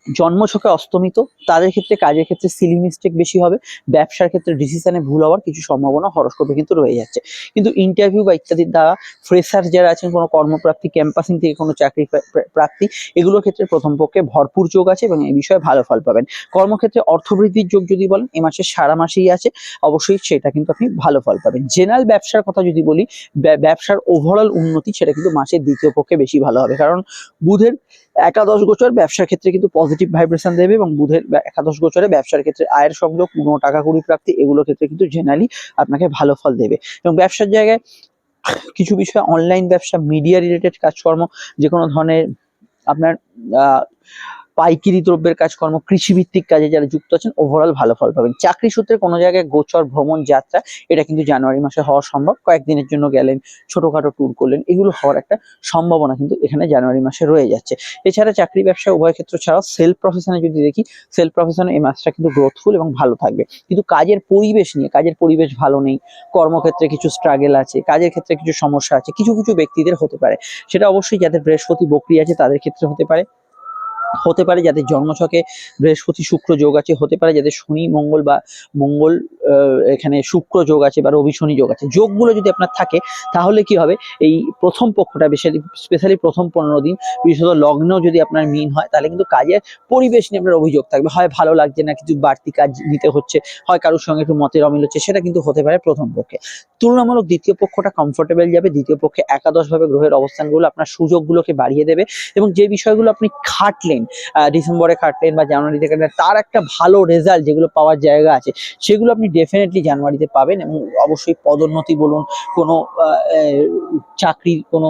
জন্মছকে অস্তমিত, তাদের ক্ষেত্রে কাজের ক্ষেত্রে সিলি মিস্টেক বেশি হবে, ব্যবসার ক্ষেত্রে ডিসিশনে ভুল হওয়ার কিছু সম্ভাবনা হরস্কোপে কিন্তু রয়ে যাচ্ছে। কিন্তু ইন্টারভিউ বা ইত্যাদির দ্বারা ফ্রেশার যারা আছেন, কোনো কর্মপ্রাপ্তি, ক্যাম্পাসিং থেকে কোনো চাকরি প্রাপ্তি, এগুলোর ক্ষেত্রে প্রথম পক্ষে ভরপুর যোগ আছে এবং এই বিষয়ে ভালো ফল পাবেন। কর্মক্ষেত্রে অর্থবৃদ্ধির যোগ যদি বলেন, এ মাসে সারা মাসেই আছে, অবশ্যই সেটা কিন্তু আপনি ভালো ফল পাবেন। জেনারেল ব্যবসার কথা যদি বলি, ব্যবসার ওভারঅল উন্নতি সেটা কিন্তু মাসের দ্বিতীয় পক্ষে বেশি ভালো হবে, কারণ বুধের একাদশ গোচর ব্যবসার ক্ষেত্রে কিন্তু পজিটিভ ভাইব্রেশন দেবে এবং বুধের একাদশ গোচরে ব্যবসার ক্ষেত্রে আয়ের সংযোগ, কোনো টাকা কুড়ি প্রাপ্তি, এগুলোর ক্ষেত্রে কিন্তু জেনারেলি আপনাকে ভালো ফল দেবে। এবং ব্যবসার জায়গায় কিছু বিষয়, অনলাইন ব্যবসা, মিডিয়া রিলেটেড কাজকর্ম, যে কোনো ধরনের আপনার পাইকারি দ্রব্যের কাজকর্ম, কৃষিভিত্তিক কাজে যারা যুক্ত আছেন, ওভারঅল ভালো ফল পাবেন। চাকরি সূত্রে কোনো জায়গায় গোচর, ভ্রমণ, যাত্রা, এটা কিন্তু জানুয়ারি মাসে হওয়া সম্ভব। কয়েকদিনের জন্য গেলেন, ছোটখাটো ট্যুর করলেন, এগুলো হওয়ার একটা সম্ভাবনা কিন্তু এখানে জানুয়ারি মাসে রয়ে যাচ্ছে। এছাড়া চাকরি ব্যবসা উভয় ক্ষেত্র ছাড়াও সেলফ প্রফেশনে যদি দেখি, সেলফ প্রফেশনে এই মাসটা কিন্তু গ্রোথফুল এবং ভালো থাকবে। কিন্তু কাজের পরিবেশ নিয়ে, কাজের পরিবেশ ভালো নেই, কর্মক্ষেত্রে কিছু স্ট্রাগেল আছে, কাজের ক্ষেত্রে কিছু সমস্যা আছে, কিছু কিছু ব্যক্তিদের হতে পারে। সেটা অবশ্যই যাদের বৃহস্পতি বকরি আছে তাদের ক্ষেত্রে হতে পারে, হতে পারে যাদের জন্মছকে বৃহস্পতি শুক্র যোগ আছে, হতে পারে যাদের শনি মঙ্গল বা মঙ্গল এখানে শুক্র যোগ আছে বা রবি শনি যোগ আছে। যোগগুলো যদি আপনার থাকে, তাহলে কি হবে, এই প্রথম পক্ষটা স্পেশালি প্রথম 15 দিন, বিশেষত লগ্ন যদি আপনার মিন হয়, তাহলে কিন্তু কাজের পরিবেশ নিয়ে আপনার অভিযোগ থাকবে, হয় ভালো লাগছে না, কিছু বাড়তি কাজ নিতে হচ্ছে, হয় কারোর সঙ্গে একটু মতের অমিল হচ্ছে, সেটা কিন্তু হতে পারে প্রথম পক্ষে। তুলনামূলক দ্বিতীয় পক্ষটা কমফোর্টেবল যাবে। দ্বিতীয় পক্ষে একাদশভাবে গ্রহের অবস্থানগুলো আপনার সুযোগগুলোকে বাড়িয়ে দেবে এবং যে বিষয়গুলো আপনি খাটলেন, ডিসেম্বরে খাটলেন বা জানুয়ারিতে খাটলেন, তার একটা ভালো রেজাল্ট যেগুলো পাওয়ার জায়গা আছে, সেগুলো আপনি ডেফিনেটলি জানুয়ারিতে পাবেন। এবং অবশ্যই পদোন্নতি বলুন, কোনো চাকরির কোনো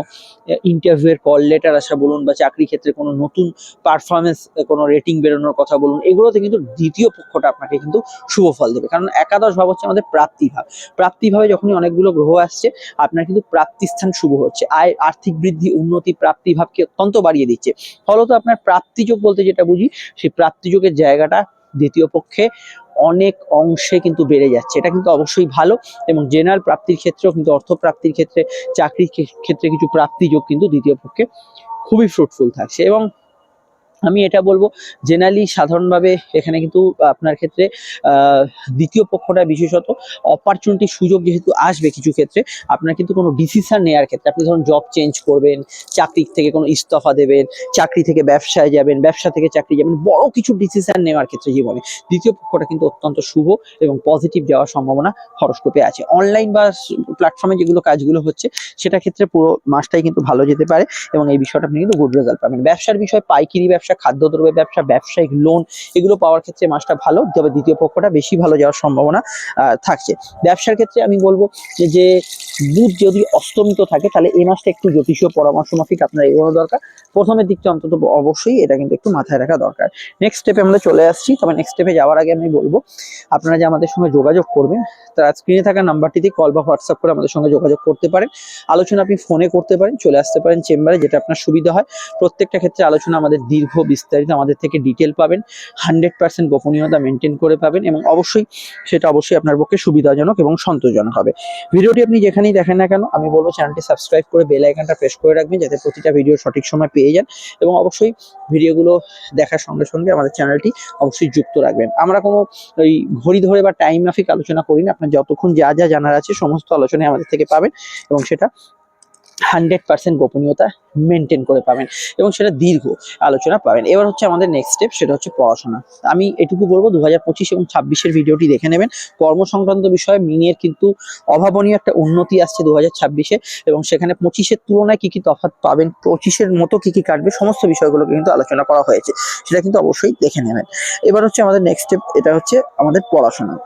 ইন্টারভিউয়ের কল লেটার আসা বলুন, বা চাকরি ক্ষেত্রে কোনো নতুন পারফরমেন্স, কোনো রেটিং বেরোনোর কথা বলুন, এগুলোতে কিন্তু দ্বিতীয় পক্ষটা আপনাকে কিন্তু শুভ ফল দেবে। কারণ একাদশ ভাব হচ্ছে আমাদের প্রাপ্তিভাব। প্রাপ্তিভাবে যখনই অনেকগুলো গ্রহ আসছে, আপনার কিন্তু প্রাপ্তিস্থান শুভ হচ্ছে, আয়, আর্থিক বৃদ্ধি, উন্নতি প্রাপ্তিভাবকে অত্যন্ত বাড়িয়ে দিচ্ছে। ফলত আপনার প্রাপ্তিযোগ বলতে যেটা বুঝি, সেই প্রাপ্তিযোগের জায়গাটা দ্বিতীয় পক্ষে অনেক অংশে কিন্তু বেড়ে যাচ্ছে, এটা কিন্তু অবশ্যই ভালো। এবং জেনারেল প্রাপ্তির ক্ষেত্রেও কিন্তু, অর্থ প্রাপ্তির ক্ষেত্রে, চাকরির ক্ষেত্রে কিছু প্রাপ্তিযোগ কিন্তু দ্বিতীয় পক্ষে খুবই ফ্রুটফুল থাকছে। এবং আমি এটা বলবো, জেনারেলি সাধারণভাবে এখানে কিন্তু আপনার ক্ষেত্রে দ্বিতীয় পক্ষটা বিশেষত অপরচুনিটি, সুযোগ যেহেতু আসবে কিছু ক্ষেত্রে, আপনার কিন্তু কোনো ডিসিশন নেওয়ার ক্ষেত্রে, আপনি ধরুন জব চেঞ্জ করবেন, চাকরি থেকে কোনো ইস্তফা দেবেন, চাকরি থেকে ব্যবসায় যাবেন, ব্যবসা থেকে চাকরি যাবেন, বড় কিছু ডিসিশন নেওয়ার ক্ষেত্রে জীবনে দ্বিতীয় পক্ষটা কিন্তু অত্যন্ত শুভ এবং পজিটিভ যাওয়ার সম্ভাবনা হরস্কোপে আছে। অনলাইন বা প্ল্যাটফর্মে যেগুলো কাজগুলো হচ্ছে, সেটা ক্ষেত্রে পুরো মাসটাই কিন্তু ভালো যেতে পারে এবং এই বিষয়টা আপনি কিন্তু গুড রেজাল্ট পাবেন। ব্যবসার বিষয়, পাইকারি ব্যবসা, খাদ্যদ্রব্যের ব্যবসা, ব্যবসায়িক লোন, এগুলো পাওয়ার ক্ষেত্রে মাসটা ভালো, তবে দ্বিতীয় পক্ষটা বেশি ভালো যাওয়ার সম্ভাবনা থাকছে। ব্যবসার ক্ষেত্রে আমি বলবো যে বুধ যদি অস্তমিত থাকে, তাহলে এই মাসটা একটু জ্যোতিষীয় পরামর্শ মাফিক আপনার এগোনো দরকার। প্রথমের দিকটা অন্তত অবশ্যই এটা কিন্তু একটু মাথায় রাখা দরকার। নেক্সট স্টেপে আমরা চলে আসছি, তবে নেক্সট স্টেপে যাওয়ার আগে আমি বলবো, আপনারা যে আমাদের সঙ্গে যোগাযোগ করবেন, তারা স্ক্রিনে থাকা নাম্বারটিতে কল বা হোয়াটসঅ্যাপ করে আমাদের সঙ্গে যোগাযোগ করতে পারেন। আলোচনা আপনি ফোনে করতে পারেন, চলে আসতে পারেন চেম্বারে, যেটা আপনার সুবিধা হয়। প্রত্যেকটা ক্ষেত্রে আলোচনা আমাদের দীর্ঘ, বিস্তারিত, আমাদের থেকে ডিটেল পাবেন, 100% গোপনীয়তা মেনটেন করে পাবেন এবং অবশ্যই সেটা অবশ্যই আপনার পক্ষে সুবিধাজনক এবং সন্তোষজনক হবে। ভিডিওটি আপনি যেখানেই দেখেন না কেন, আমি বলবো চ্যানেলটি সাবস্ক্রাইব করে বেল আইকনটা প্রেস করে রাখবেন, যাতে প্রতিটা ভিডিও সঠিক সময় পেয়ে যান। এবং অবশ্যই ভিডিওগুলো দেখার সঙ্গে সঙ্গে আমাদের চ্যানেলটি অবশ্যই যুক্ত রাখবেন। আমরা কোনো ওই ঘড়ি ধরে বা টাইম মাফিক আলোচনা করি না, আপনার যতক্ষণ যা যা জানার আছে সমস্ত আলোচনায় আমাদের থেকে পাবেন এবং সেটা 100% গোপনীয়তা মেনটেন করে পাবেন এবং সেটা দীর্ঘ আলোচনা পাবেন। এবার হচ্ছে আমাদের নেক্সট স্টেপ, সেটা হচ্ছে পড়াশোনা। আমি এটুকু বলবো 2025 এবং 26-এর ভিডিওটি দেখে নেবেন। কর্ম সংক্রান্ত বিষয়ে মিনের কিন্তু অভাবনীয় একটা উন্নতি আসছে 2026-এ, এবং সেখানে 25-এর তুলনায় কি কি তফাৎ পাবেন, 25-এর মতো কি কি কাটবে, সমস্ত বিষয়গুলোকে কিন্তু আলোচনা করা হয়েছে, সেটা কিন্তু অবশ্যই দেখে নেবেন। এবার হচ্ছে আমাদের নেক্সট স্টেপ, এটা হচ্ছে আমাদের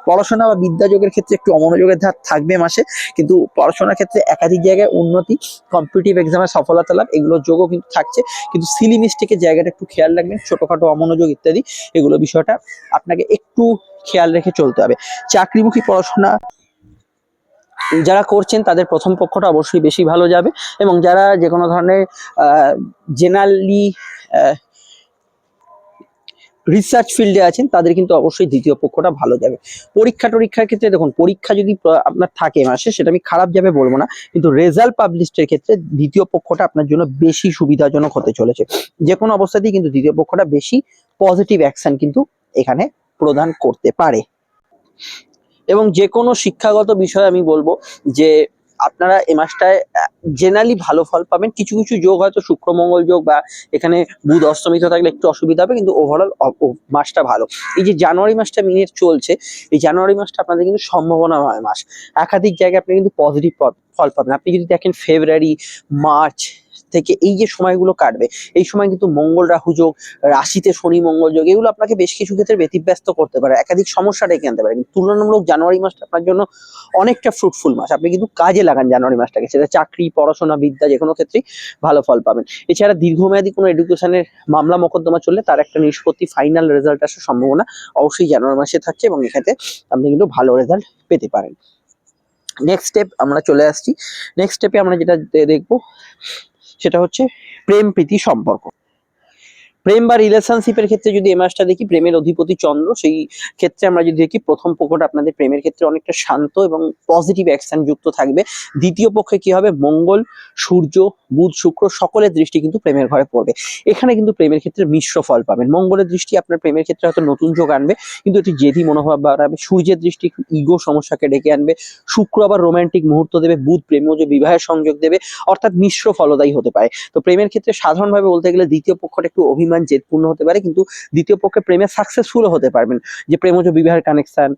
পড়াশোনা বা বিদ্যাযোগের ক্ষেত্রে একটু অমনোযোগের ধার থাকবে মাসে, কিন্তু পড়াশোনার ক্ষেত্রে একাধিক জায়গায় উন্নতি, কম্পিটিটিভ এক্সামে সফলতা লাভ, এগুলোর যোগও কিন্তু থাকছে। কিন্তু সিলি মিস্টেকের জায়গাটা একটু খেয়াল রাখবেন, ছোটখাটো অমনোযোগ ইত্যাদি, এগুলো বিষয়টা আপনাকে একটু খেয়াল রেখে চলতে হবে। চাকরিমুখী পড়াশোনা যারা করছেন তাদের প্রথম পক্ষটা অবশ্যই বেশি ভালো যাবে, এবং যারা যে কোনো ধরনের জেনারেলি রিসার্চ ফিল্ডে আছেন তাদের কিন্তু অবশ্যই দ্বিতীয় পক্ষটা ভালো যাবে। পরীক্ষার ক্ষেত্রে দেখুন, পরীক্ষা যদি আপনার থাকে মাসে, সেটা আমি খারাপ যাবে বলবো না, কিন্তু রেজাল্ট পাবলিশের ক্ষেত্রে দ্বিতীয় পক্ষটা আপনার জন্য বেশি সুবিধাজনক হতে চলেছে। যে কোনো অবস্থাতেই কিন্তু দ্বিতীয় পক্ষটা বেশি পজিটিভ অ্যাকশন কিন্তু এখানে প্রদান করতে পারে। এবং যে কোনো শিক্ষাগত বিষয়ে আমি বলবো যে আপনারা এই মাসটায় জেনারেলি ভালো ফল পাবেন। কিছু কিছু যোগ হয়তো শুক্র মঙ্গল যোগ বা এখানে বুধ অস্তমিত থাকলে একটু অসুবিধা হবে, কিন্তু ওভারঅল মাসটা ভালো। এই যে জানুয়ারি মাসটা মিনিট চলছে, এই জানুয়ারি মাসটা আপনাদের কিন্তু সম্ভাবনাময় মাস। একাধিক জায়গায় আপনি কিন্তু পজিটিভ ফল পাবেন। আপনি যদি দেখেন ফেব্রুয়ারি, মার্চ থেকে এই যে সময়গুলো কাটবে, এই সময় কিন্তু মঙ্গল রাহু যোগ, রাশিতে শনি মঙ্গল যোগ, এগুলো আপনাকে বেশ কিছু ক্ষেত্রে ব্যতিব্যস্ত করতে পারে, একাধিক সমস্যা ডেকে আনতে পারে। কিন্তু তুলনামূলক জানুয়ারি মাসটা আপনার জন্য অনেকটা ফ্রুটফুল মাস। আপনি কিন্তু কাজে লাগান জানুয়ারি মাসটাকে, সেটা চাকরি, পড়াশোনা, বিদ্যা, যে কোনো ক্ষেত্রেই ভালো ফল পাবেন। এছাড়া দীর্ঘমেয়াদী কোনো এডুকেশনের মামলা মোকদ্দমা চললে তার একটা নিষ্পত্তি, ফাইনাল রেজাল্ট আসার সম্ভাবনা অবশ্যই জানুয়ারি মাসে থাকছে, এবং এক্ষেত্রে আপনি কিন্তু ভালো রেজাল্ট পেতে পারেন। নেক্সট স্টেপ আমরা চলে আসছি। নেক্সট স্টেপে আমরা যেটা দেখবো সেটা হচ্ছে প্রেম প্রীতি সম্পর্ক। প্রেম বা রিলেশনশিপের ক্ষেত্রে যদি এই মাসটা দেখি, প্রেমের অধিপতি চন্দ্র, সেই ক্ষেত্রে আমরা যদি দেখি প্রথম পক্ষটা আপনাদের প্রেমের ক্ষেত্রে অনেকটা শান্ত এবং পজিটিভ অ্যাকশন যুক্ত থাকবে। দ্বিতীয় পক্ষে কি হবে, মঙ্গল, সূর্য, বুধ, শুক্র সকলের দৃষ্টি কিন্তু প্রেমের ঘরে পড়বে। এখানে কিন্তু প্রেমের ক্ষেত্রে মিশ্র ফল পাবেন। মঙ্গলের দৃষ্টি আপনার প্রেমের ক্ষেত্রে হয়তো নতুন যোগ আনবে, কিন্তু এটি জেদি মনোভাব বাড়াবে। সূর্যের দৃষ্টি ইগো সমস্যাকে ডেকে আনবে। শুক্র আবার রোমান্টিক মুহূর্ত দেবে। বুধ প্রেমজ বিবাহের সংযোগ দেবে, অর্থাৎ মিশ্র ফলদায়ী হতে পারে। তো প্রেমের ক্ষেত্রে সাধারণভাবে বলতে গেলে দ্বিতীয় পক্ষটা একটু অভিমান জেদপূর্ণ হতে পারে, কিন্তু দ্বিতীয় পক্ষে প্রেমে সাকসেসফুলও হতে পারবেন। যে প্রেমজ বিবাহের কানেকশন,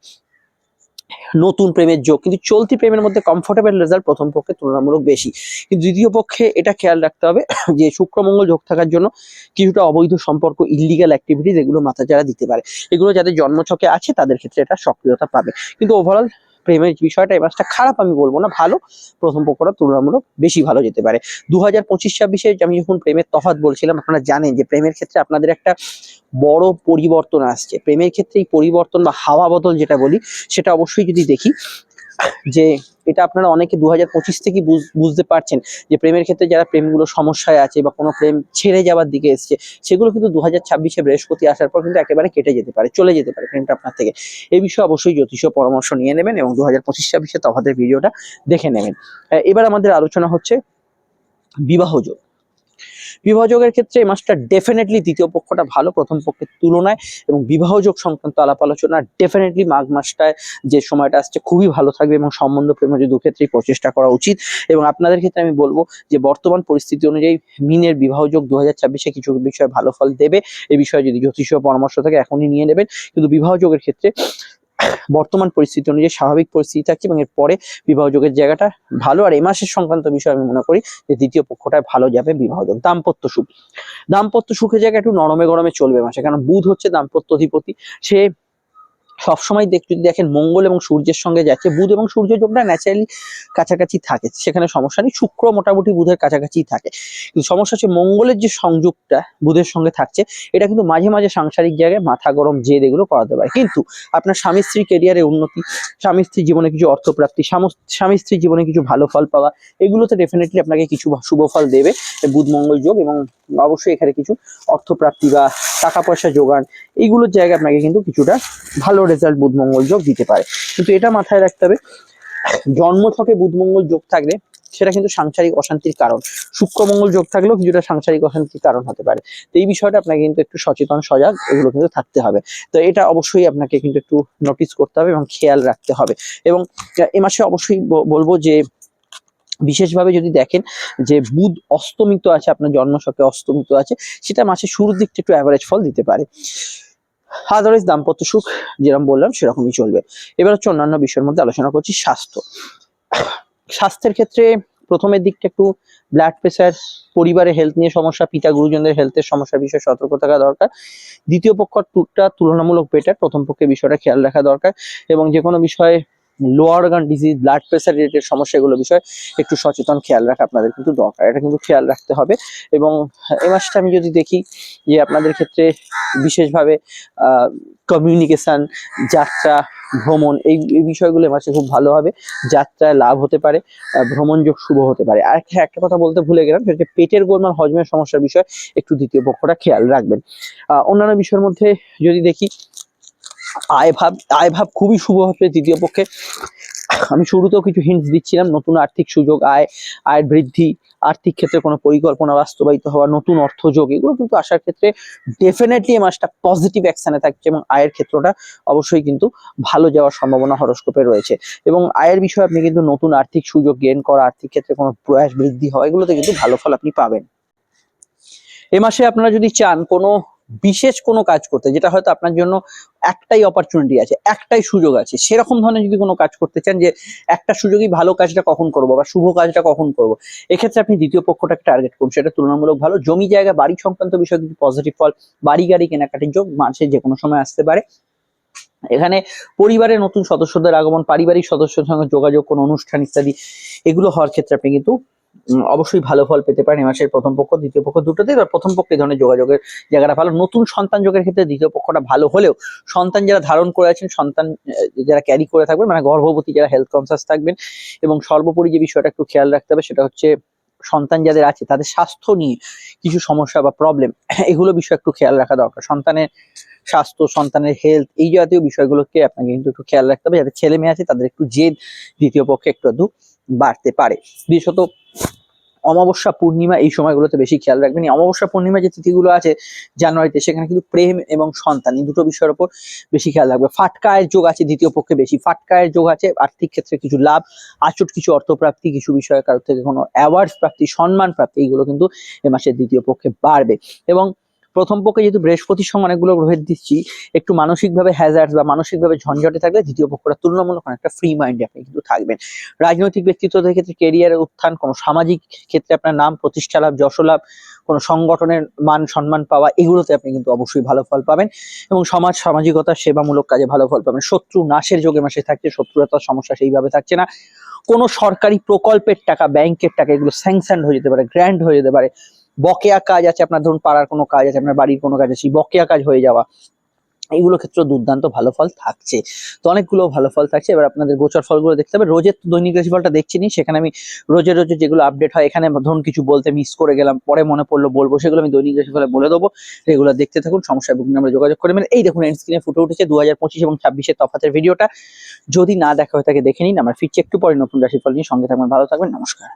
নতুন প্রেমের যোগ, কিন্তু চলতি প্রেমের মধ্যে কমফোর্টেবল রেজাল্ট প্রথম পক্ষে তুলনামূলক বেশি। কিন্তু দ্বিতীয় পক্ষে এটা খেয়াল রাখতে হবে যে শুক্র মঙ্গল যোগ থাকার জন্য কিছুটা অবৈধ সম্পর্ক, ইলিগাল অ্যাক্টিভিটিস, এগুলো মাথাচাড়া দিতে পারে। এগুলো যাদের জন্মছকে আছে তাদের ক্ষেত্রে এটা সক্রিয়তা পাবে। কিন্তু ওভারঅল প্রেমের বিষয়টা এই মাসটা খারাপ আমি বলবো না, ভালো। প্রথম পক্ষটা তুলনামূলক বেশি ভালো যেতে পারে। 2025-26-এ আমি যখন প্রেমের তফাৎ বলছিলাম, আপনারা জানেন যে প্রেমের ক্ষেত্রে আপনাদের একটা বড় পরিবর্তন আসছে। প্রেমের ক্ষেত্রে এই পরিবর্তন বা হাওয়া বদল যেটা বলি, সেটা অবশ্যই যদি দেখি যে এটা আপনারা অনেকে 2025 থেকে বুঝতে পারছেন যে প্রেমের ক্ষেত্রে যারা প্রেমগুলো সমস্যায় আছে বা কোনো প্রেম ছেড়ে যাওয়ার দিকে এসছে, সেগুলো কিন্তু 2026-এ বৃহস্পতি আসার পর কিন্তু একেবারে কেটে যেতে পারে, চলে যেতে পারে প্রেমটা আপনার থেকে। এই বিষয়ে অবশ্যই জ্যোতিষীয় পরামর্শ নিয়ে নেবেন এবং 2025-26-এ তফাতের ভিডিওটা দেখে নেবেন। এবার আমাদের আলোচনা হচ্ছে বিবাহযোগ। বিবাহযোগের ক্ষেত্রে এই মাসটা ডেফিনেটলি দ্বিতীয় পক্ষটা ভালো প্রথম পক্ষের তুলনায়, এবং বিবাহযোগ সংক্রান্ত আলাপ আলোচনা ডেফিনেটলি মাঘ মাসটায় যে সময়টা আসছে খুবই ভালো থাকবে, এবং সম্বন্ধ প্রেমের দু ক্ষেত্রেই প্রচেষ্টা করা উচিত। এবং আপনাদের ক্ষেত্রে আমি বলবো যে বর্তমান পরিস্থিতি অনুযায়ী মিনের বিবাহযোগ 2026-এ কিছু বিষয়ে ভালো ফল দেবে। এই বিষয়ে যদি জ্যোতিষীয় পরামর্শ থাকে এখনই নিয়ে নেবেন। কিন্তু বিবাহযোগের ক্ষেত্রে বর্তমান পরিস্থিতি অনুযায়ী স্বাভাবিক পরিস্থিতি থাকছে, এবং এরপরে বিবাহযোগের জায়গাটা ভালো। আর এই মাসের সংক্রান্ত বিষয় আমি মনে করি যে দ্বিতীয় পক্ষটায় ভালো যাবে বিবাহযোগ। দাম্পত্য সুখের জায়গায় একটু নরমে গরমে চলবে মাসে, কারণ বুধ হচ্ছে দাম্পত্য অধিপতি। সে সবসময় যদি দেখেন মঙ্গল এবং সূর্যের সঙ্গে যাচ্ছে, বুধ এবং সূর্য যোগটা ন্যাচারালি কাছাকাছি থাকে, সেখানে সমস্যা নেই। শুক্র মোটামুটি বুধের কাছাকাছি থাকে, কিন্তু সমস্যা হচ্ছে মঙ্গলের যে সংযোগটা বুধের সঙ্গে থাকছে, এটা কিন্তু মাঝে মাঝে সাংসারিক জায়গায় মাথা গরম জেদ এগুলো করাতে পারে। কিন্তু আপনার স্বামী স্ত্রী ক্যারিয়ারে উন্নতি, স্বামী স্ত্রীর জীবনে কিছু অর্থপ্রাপ্তি, স্বামী স্ত্রীর জীবনে কিছু ভালো ফল পাওয়া, এগুলোতে ডেফিনেটলি আপনাকে কিছু শুভ ফল দেবে বুধ মঙ্গল যোগ। এবং অবশ্যই এখানে কিছু অর্থপ্রাপ্তি বা টাকা পয়সা যোগান, এইগুলোর জায়গায় আপনাকে কিন্তু কিছুটা ভালো রেজাল্ট বুধ মঙ্গল যোগ দিতে পারে। কিন্তু এটা মাথায় রাখতে হবে, জন্মছকে বুধ মঙ্গল যোগ থাকলে সেটা কিন্তু সাংসারিক অশান্তির কারণ, শুক্র মঙ্গল যোগ থাকলেও কিছুটা সাংসারিক অশান্তির কারণ হতে পারে। তো এই বিষয়টা আপনাকে কিন্তু একটু সচেতন সজাগ এগুলো কিন্তু থাকতে হবে। তো এটা অবশ্যই আপনাকে কিন্তু একটু নোটিস করতে হবে এবং খেয়াল রাখতে হবে। এবং এ মাসে অবশ্যই বলবো যে বিশেষভাবে যদি দেখেন যে বুধ অস্তমিত আছে, আপনার জন্মছকে অস্তমিত আছে, সেটা মাসের শুরুর দিকটা একটু অ্যাভারেজ ফল দিতে পারে। আদারওয়াইজ দাম্পত্য সুখ যেরকম বললাম সেরকমই চলবে। এবার হচ্ছে অন্যান্য বিষয়ের মধ্যে আলোচনা করছি স্বাস্থ্য। স্বাস্থ্যের ক্ষেত্রে প্রথমের দিকটা একটু ব্লাড প্রেশার, পরিবারের হেলথ নিয়ে সমস্যা, পিতা গুরুজনদের হেলথের সমস্যার বিষয়ে সতর্ক থাকা দরকার। দ্বিতীয় পক্ষর ট্যুরটা তুলনামূলক বেটার, প্রথম পক্ষে বিষয়টা খেয়াল রাখা দরকার এবং যে কোনো বিষয়ে lower organ disease, blood pressure related সমস্যাগুলো বিষয়ে একটু সচেতন খেয়াল রাখা আপনাদের কিন্তু দরকার, এটা কিন্তু খেয়াল রাখতে হবে। এবং এই মাসটা আমি যদি দেখি যে আপনাদের ক্ষেত্রে বিশেষভাবে কমিউনিকেশন, যাত্রা, ভ্রমণ এই বিষয়গুলো এ মাসে খুব ভালো হবে, যাত্রায় লাভ হতে পারে, ভ্রমণ যোগ শুভ হতে পারে। আর একটা কথা বলতে ভুলে গেলাম, সেটা হচ্ছে পেটের গোলমাল, হজমের সমস্যার বিষয় একটু দ্বিতীয় পক্ষটা খেয়াল রাখবেন। অন্যান্য বিষয়ের মধ্যে যদি দেখি আয় ভাব খুবই শুভ হবে তৃতীয় পক্ষে। আমি শুরুতেও কিছু হিন্টস দিচ্ছিলাম, নতুন আর্থিক সুযোগ, আয়ের বৃদ্ধি, আর্থিক ক্ষেত্রে কোনো পরিকল্পনা বাস্তবায়িত হওয়া, নতুন অর্থযোগ, এগুলো কিন্তু আসার ক্ষেত্রে ডেফিনেটলি এই মাসটা পজিটিভ অ্যাকশনে থাকছে এবং আয়ের ক্ষেত্রটা অবশ্যই কিন্তু ভালো যাওয়ার সম্ভাবনা হরোস্কোপে রয়েছে। এবং আয়ের বিষয়ে আপনি কিন্তু নতুন আর্থিক সুযোগ গেইন করা, আর্থিক ক্ষেত্রে কোনো প্রয়াস বৃদ্ধি হওয়া, এগুলোতে কিন্তু ভালো ফল আপনি পাবেন। এ মাসে আপনারা যদি চান কোনো বিশেষ কোনো কাজ করতে, যেটা হয়তো আপনার জন্য একটাই অপরচুনিটি আছে, একটাই সুযোগ আছে, সেরকম ধরনের যদি কোনো কাজ করতে চান যে একটা সুযোগই ভালো কাজটা কখন করব বা শুভ কাজটা কখন করব, এক্ষেত্রে আপনি দ্বিতীয় পক্ষটাকে টার্গেট করুন, সেটা তুলনামূলক ভালো। জমি জায়গা বাড়ি সংক্রান্ত বিষয়ে কিছু পজিটিভ ফল, বাড়ি গাড়ি কেনাকাটির যোগ মাসে যে কোনো সময় আসতে পারে। এখানে পরিবারের নতুন সদস্যদের আগমন, পারিবারিক সদস্যদের সঙ্গে যোগাযোগ, কোনো অনুষ্ঠান ইত্যাদি এগুলো হওয়ার ক্ষেত্রে আপনি কিন্তু অবশ্যই ভালো ফল পেতে পারেন এই মাসের প্রথম পক্ষ দ্বিতীয় পক্ষ দুটোতেই। এবার প্রথম পক্ষে এই ধরনের যোগাযোগের জায়গাটা ভালো। নতুন সন্তান যোগের ক্ষেত্রে দ্বিতীয় পক্ষটা ভালো হলেও সন্তান যারা ধারণ করে আছেন, সন্তান যারা ক্যারি করে থাকবেন, মানে গর্ভবতী যারা, হেলথ কনসাস থাকবেন। এবং সর্বোপরি যে বিষয়টা একটু খেয়াল রাখতে হবে সেটা হচ্ছে সন্তান যাদের আছে তাদের স্বাস্থ্য নিয়ে কিছু সমস্যা বা প্রবলেম, এগুলো বিষয় একটু খেয়াল রাখা দরকার। সন্তানের স্বাস্থ্য, সন্তানের হেলথ, এই জাতীয় বিষয়গুলোকে আপনাকে কিন্তু একটু খেয়াল রাখতে হবে। যাদের ছেলে মেয়ে আছে তাদের একটু জেদ দ্বিতীয় পক্ষে একটু আধটু বাড়তে পারে। বিশেষত অমাবস্যা, পূর্ণিমা এই সময়গুলোতে বেশি খেয়াল রাখবেন। এই অমাবস্যা পূর্ণিমা যে তিথিগুলো আছে জানুয়ারিতে, সেখানে কিন্তু প্রেম এবং সন্তান এই দুটো বিষয়ের উপর বেশি খেয়াল রাখবে। ফাটকায়ের যোগ আছে দ্বিতীয় পক্ষে বেশি, ফাটকায়ের যোগ আছে, আর্থিক ক্ষেত্রে কিছু লাভ, আচট কিছু অর্থপ্রাপ্তি, কিছু বিষয়ে কারোর থেকে কোনো অ্যাওয়ার্ডস প্রাপ্তি, সম্মান প্রাপ্তি, এইগুলো কিন্তু এ মাসের দ্বিতীয় পক্ষে বাড়বে। এবং প্রথম পক্ষে যেহেতু বৃহস্পতির সঙ্গে অনেকগুলো গ্রহের দিচ্ছি, একটু মানসিকভাবে হ্যাজার্ড বা মানসিকভাবে ঝঞ্ঝটে থাকলে দ্বিতীয় পক্ষটা তুলনামূলক অনেকটা ফ্রি মাইন্ডে আপনি কিন্তু থাকবেন। রাজনৈতিক ব্যক্তিত্বদের ক্ষেত্রে কেরিয়ারের উত্থান, কোনো সামাজিক ক্ষেত্রে আপনার নাম প্রতিষ্ঠা লাভ, যশ লাভ, কোনো সংগঠনের মান সম্মান পাওয়া, এগুলোতে আপনি কিন্তু অবশ্যই ভালো ফল পাবেন। এবং সামাজিকতা, সেবামূলক কাজে ভালো ফল পাবেন। শত্রু নাশের যোগে মাসে থাকছে, শত্রুতার সমস্যা সেইভাবে থাকছে না। কোনো সরকারি প্রকল্পের টাকা, ব্যাংকের টাকা, এগুলো স্যাংশন হয়ে যেতে পারে, গ্র্যান্ড হয়ে যেতে পারে। বকেয়া কাজ আছে আপনার, ধরুন পাড়ার কোনো কাজ আছে, আপনার বাড়ির কোনো কাজ আছে, বকেয়া কাজ হয়ে যাওয়া, এইগুলো ক্ষেত্রে দুর্দান্ত ভালো ফল থাকছে। তো অনেকগুলো ভালো ফল থাকছে। এবার আপনাদের গোচর ফলগুলো দেখতে হবে। রোজের দৈনিক রাশিফলটা দেখছি নি, সেখানে আমি রোজের যেগুলো আপডেট হয়, এখানে ধরুন কিছু বলতে মিস করে গেলাম, পরে মনে পড়লো বলবো, সেগুলো আমি দৈনিক রাশিফলে বলে দেবো। রেগুলার দেখতে থাকুন, সমস্যায় ভুগলে আমরা যোগাযোগ করে নেবেন। এই দেখুন এন্ড স্ক্রিনে ফুটে উঠেছে 2025 এবং 26-এর তফাতের ভিডিওটা, যদি না দেখা হয়ে থাকে দেখে নিন। আমরা ফিরছি একটু পরে নতুন রাশিফল নিয়ে, সঙ্গে থাকবেন, ভালো থাকবেন, নমস্কার।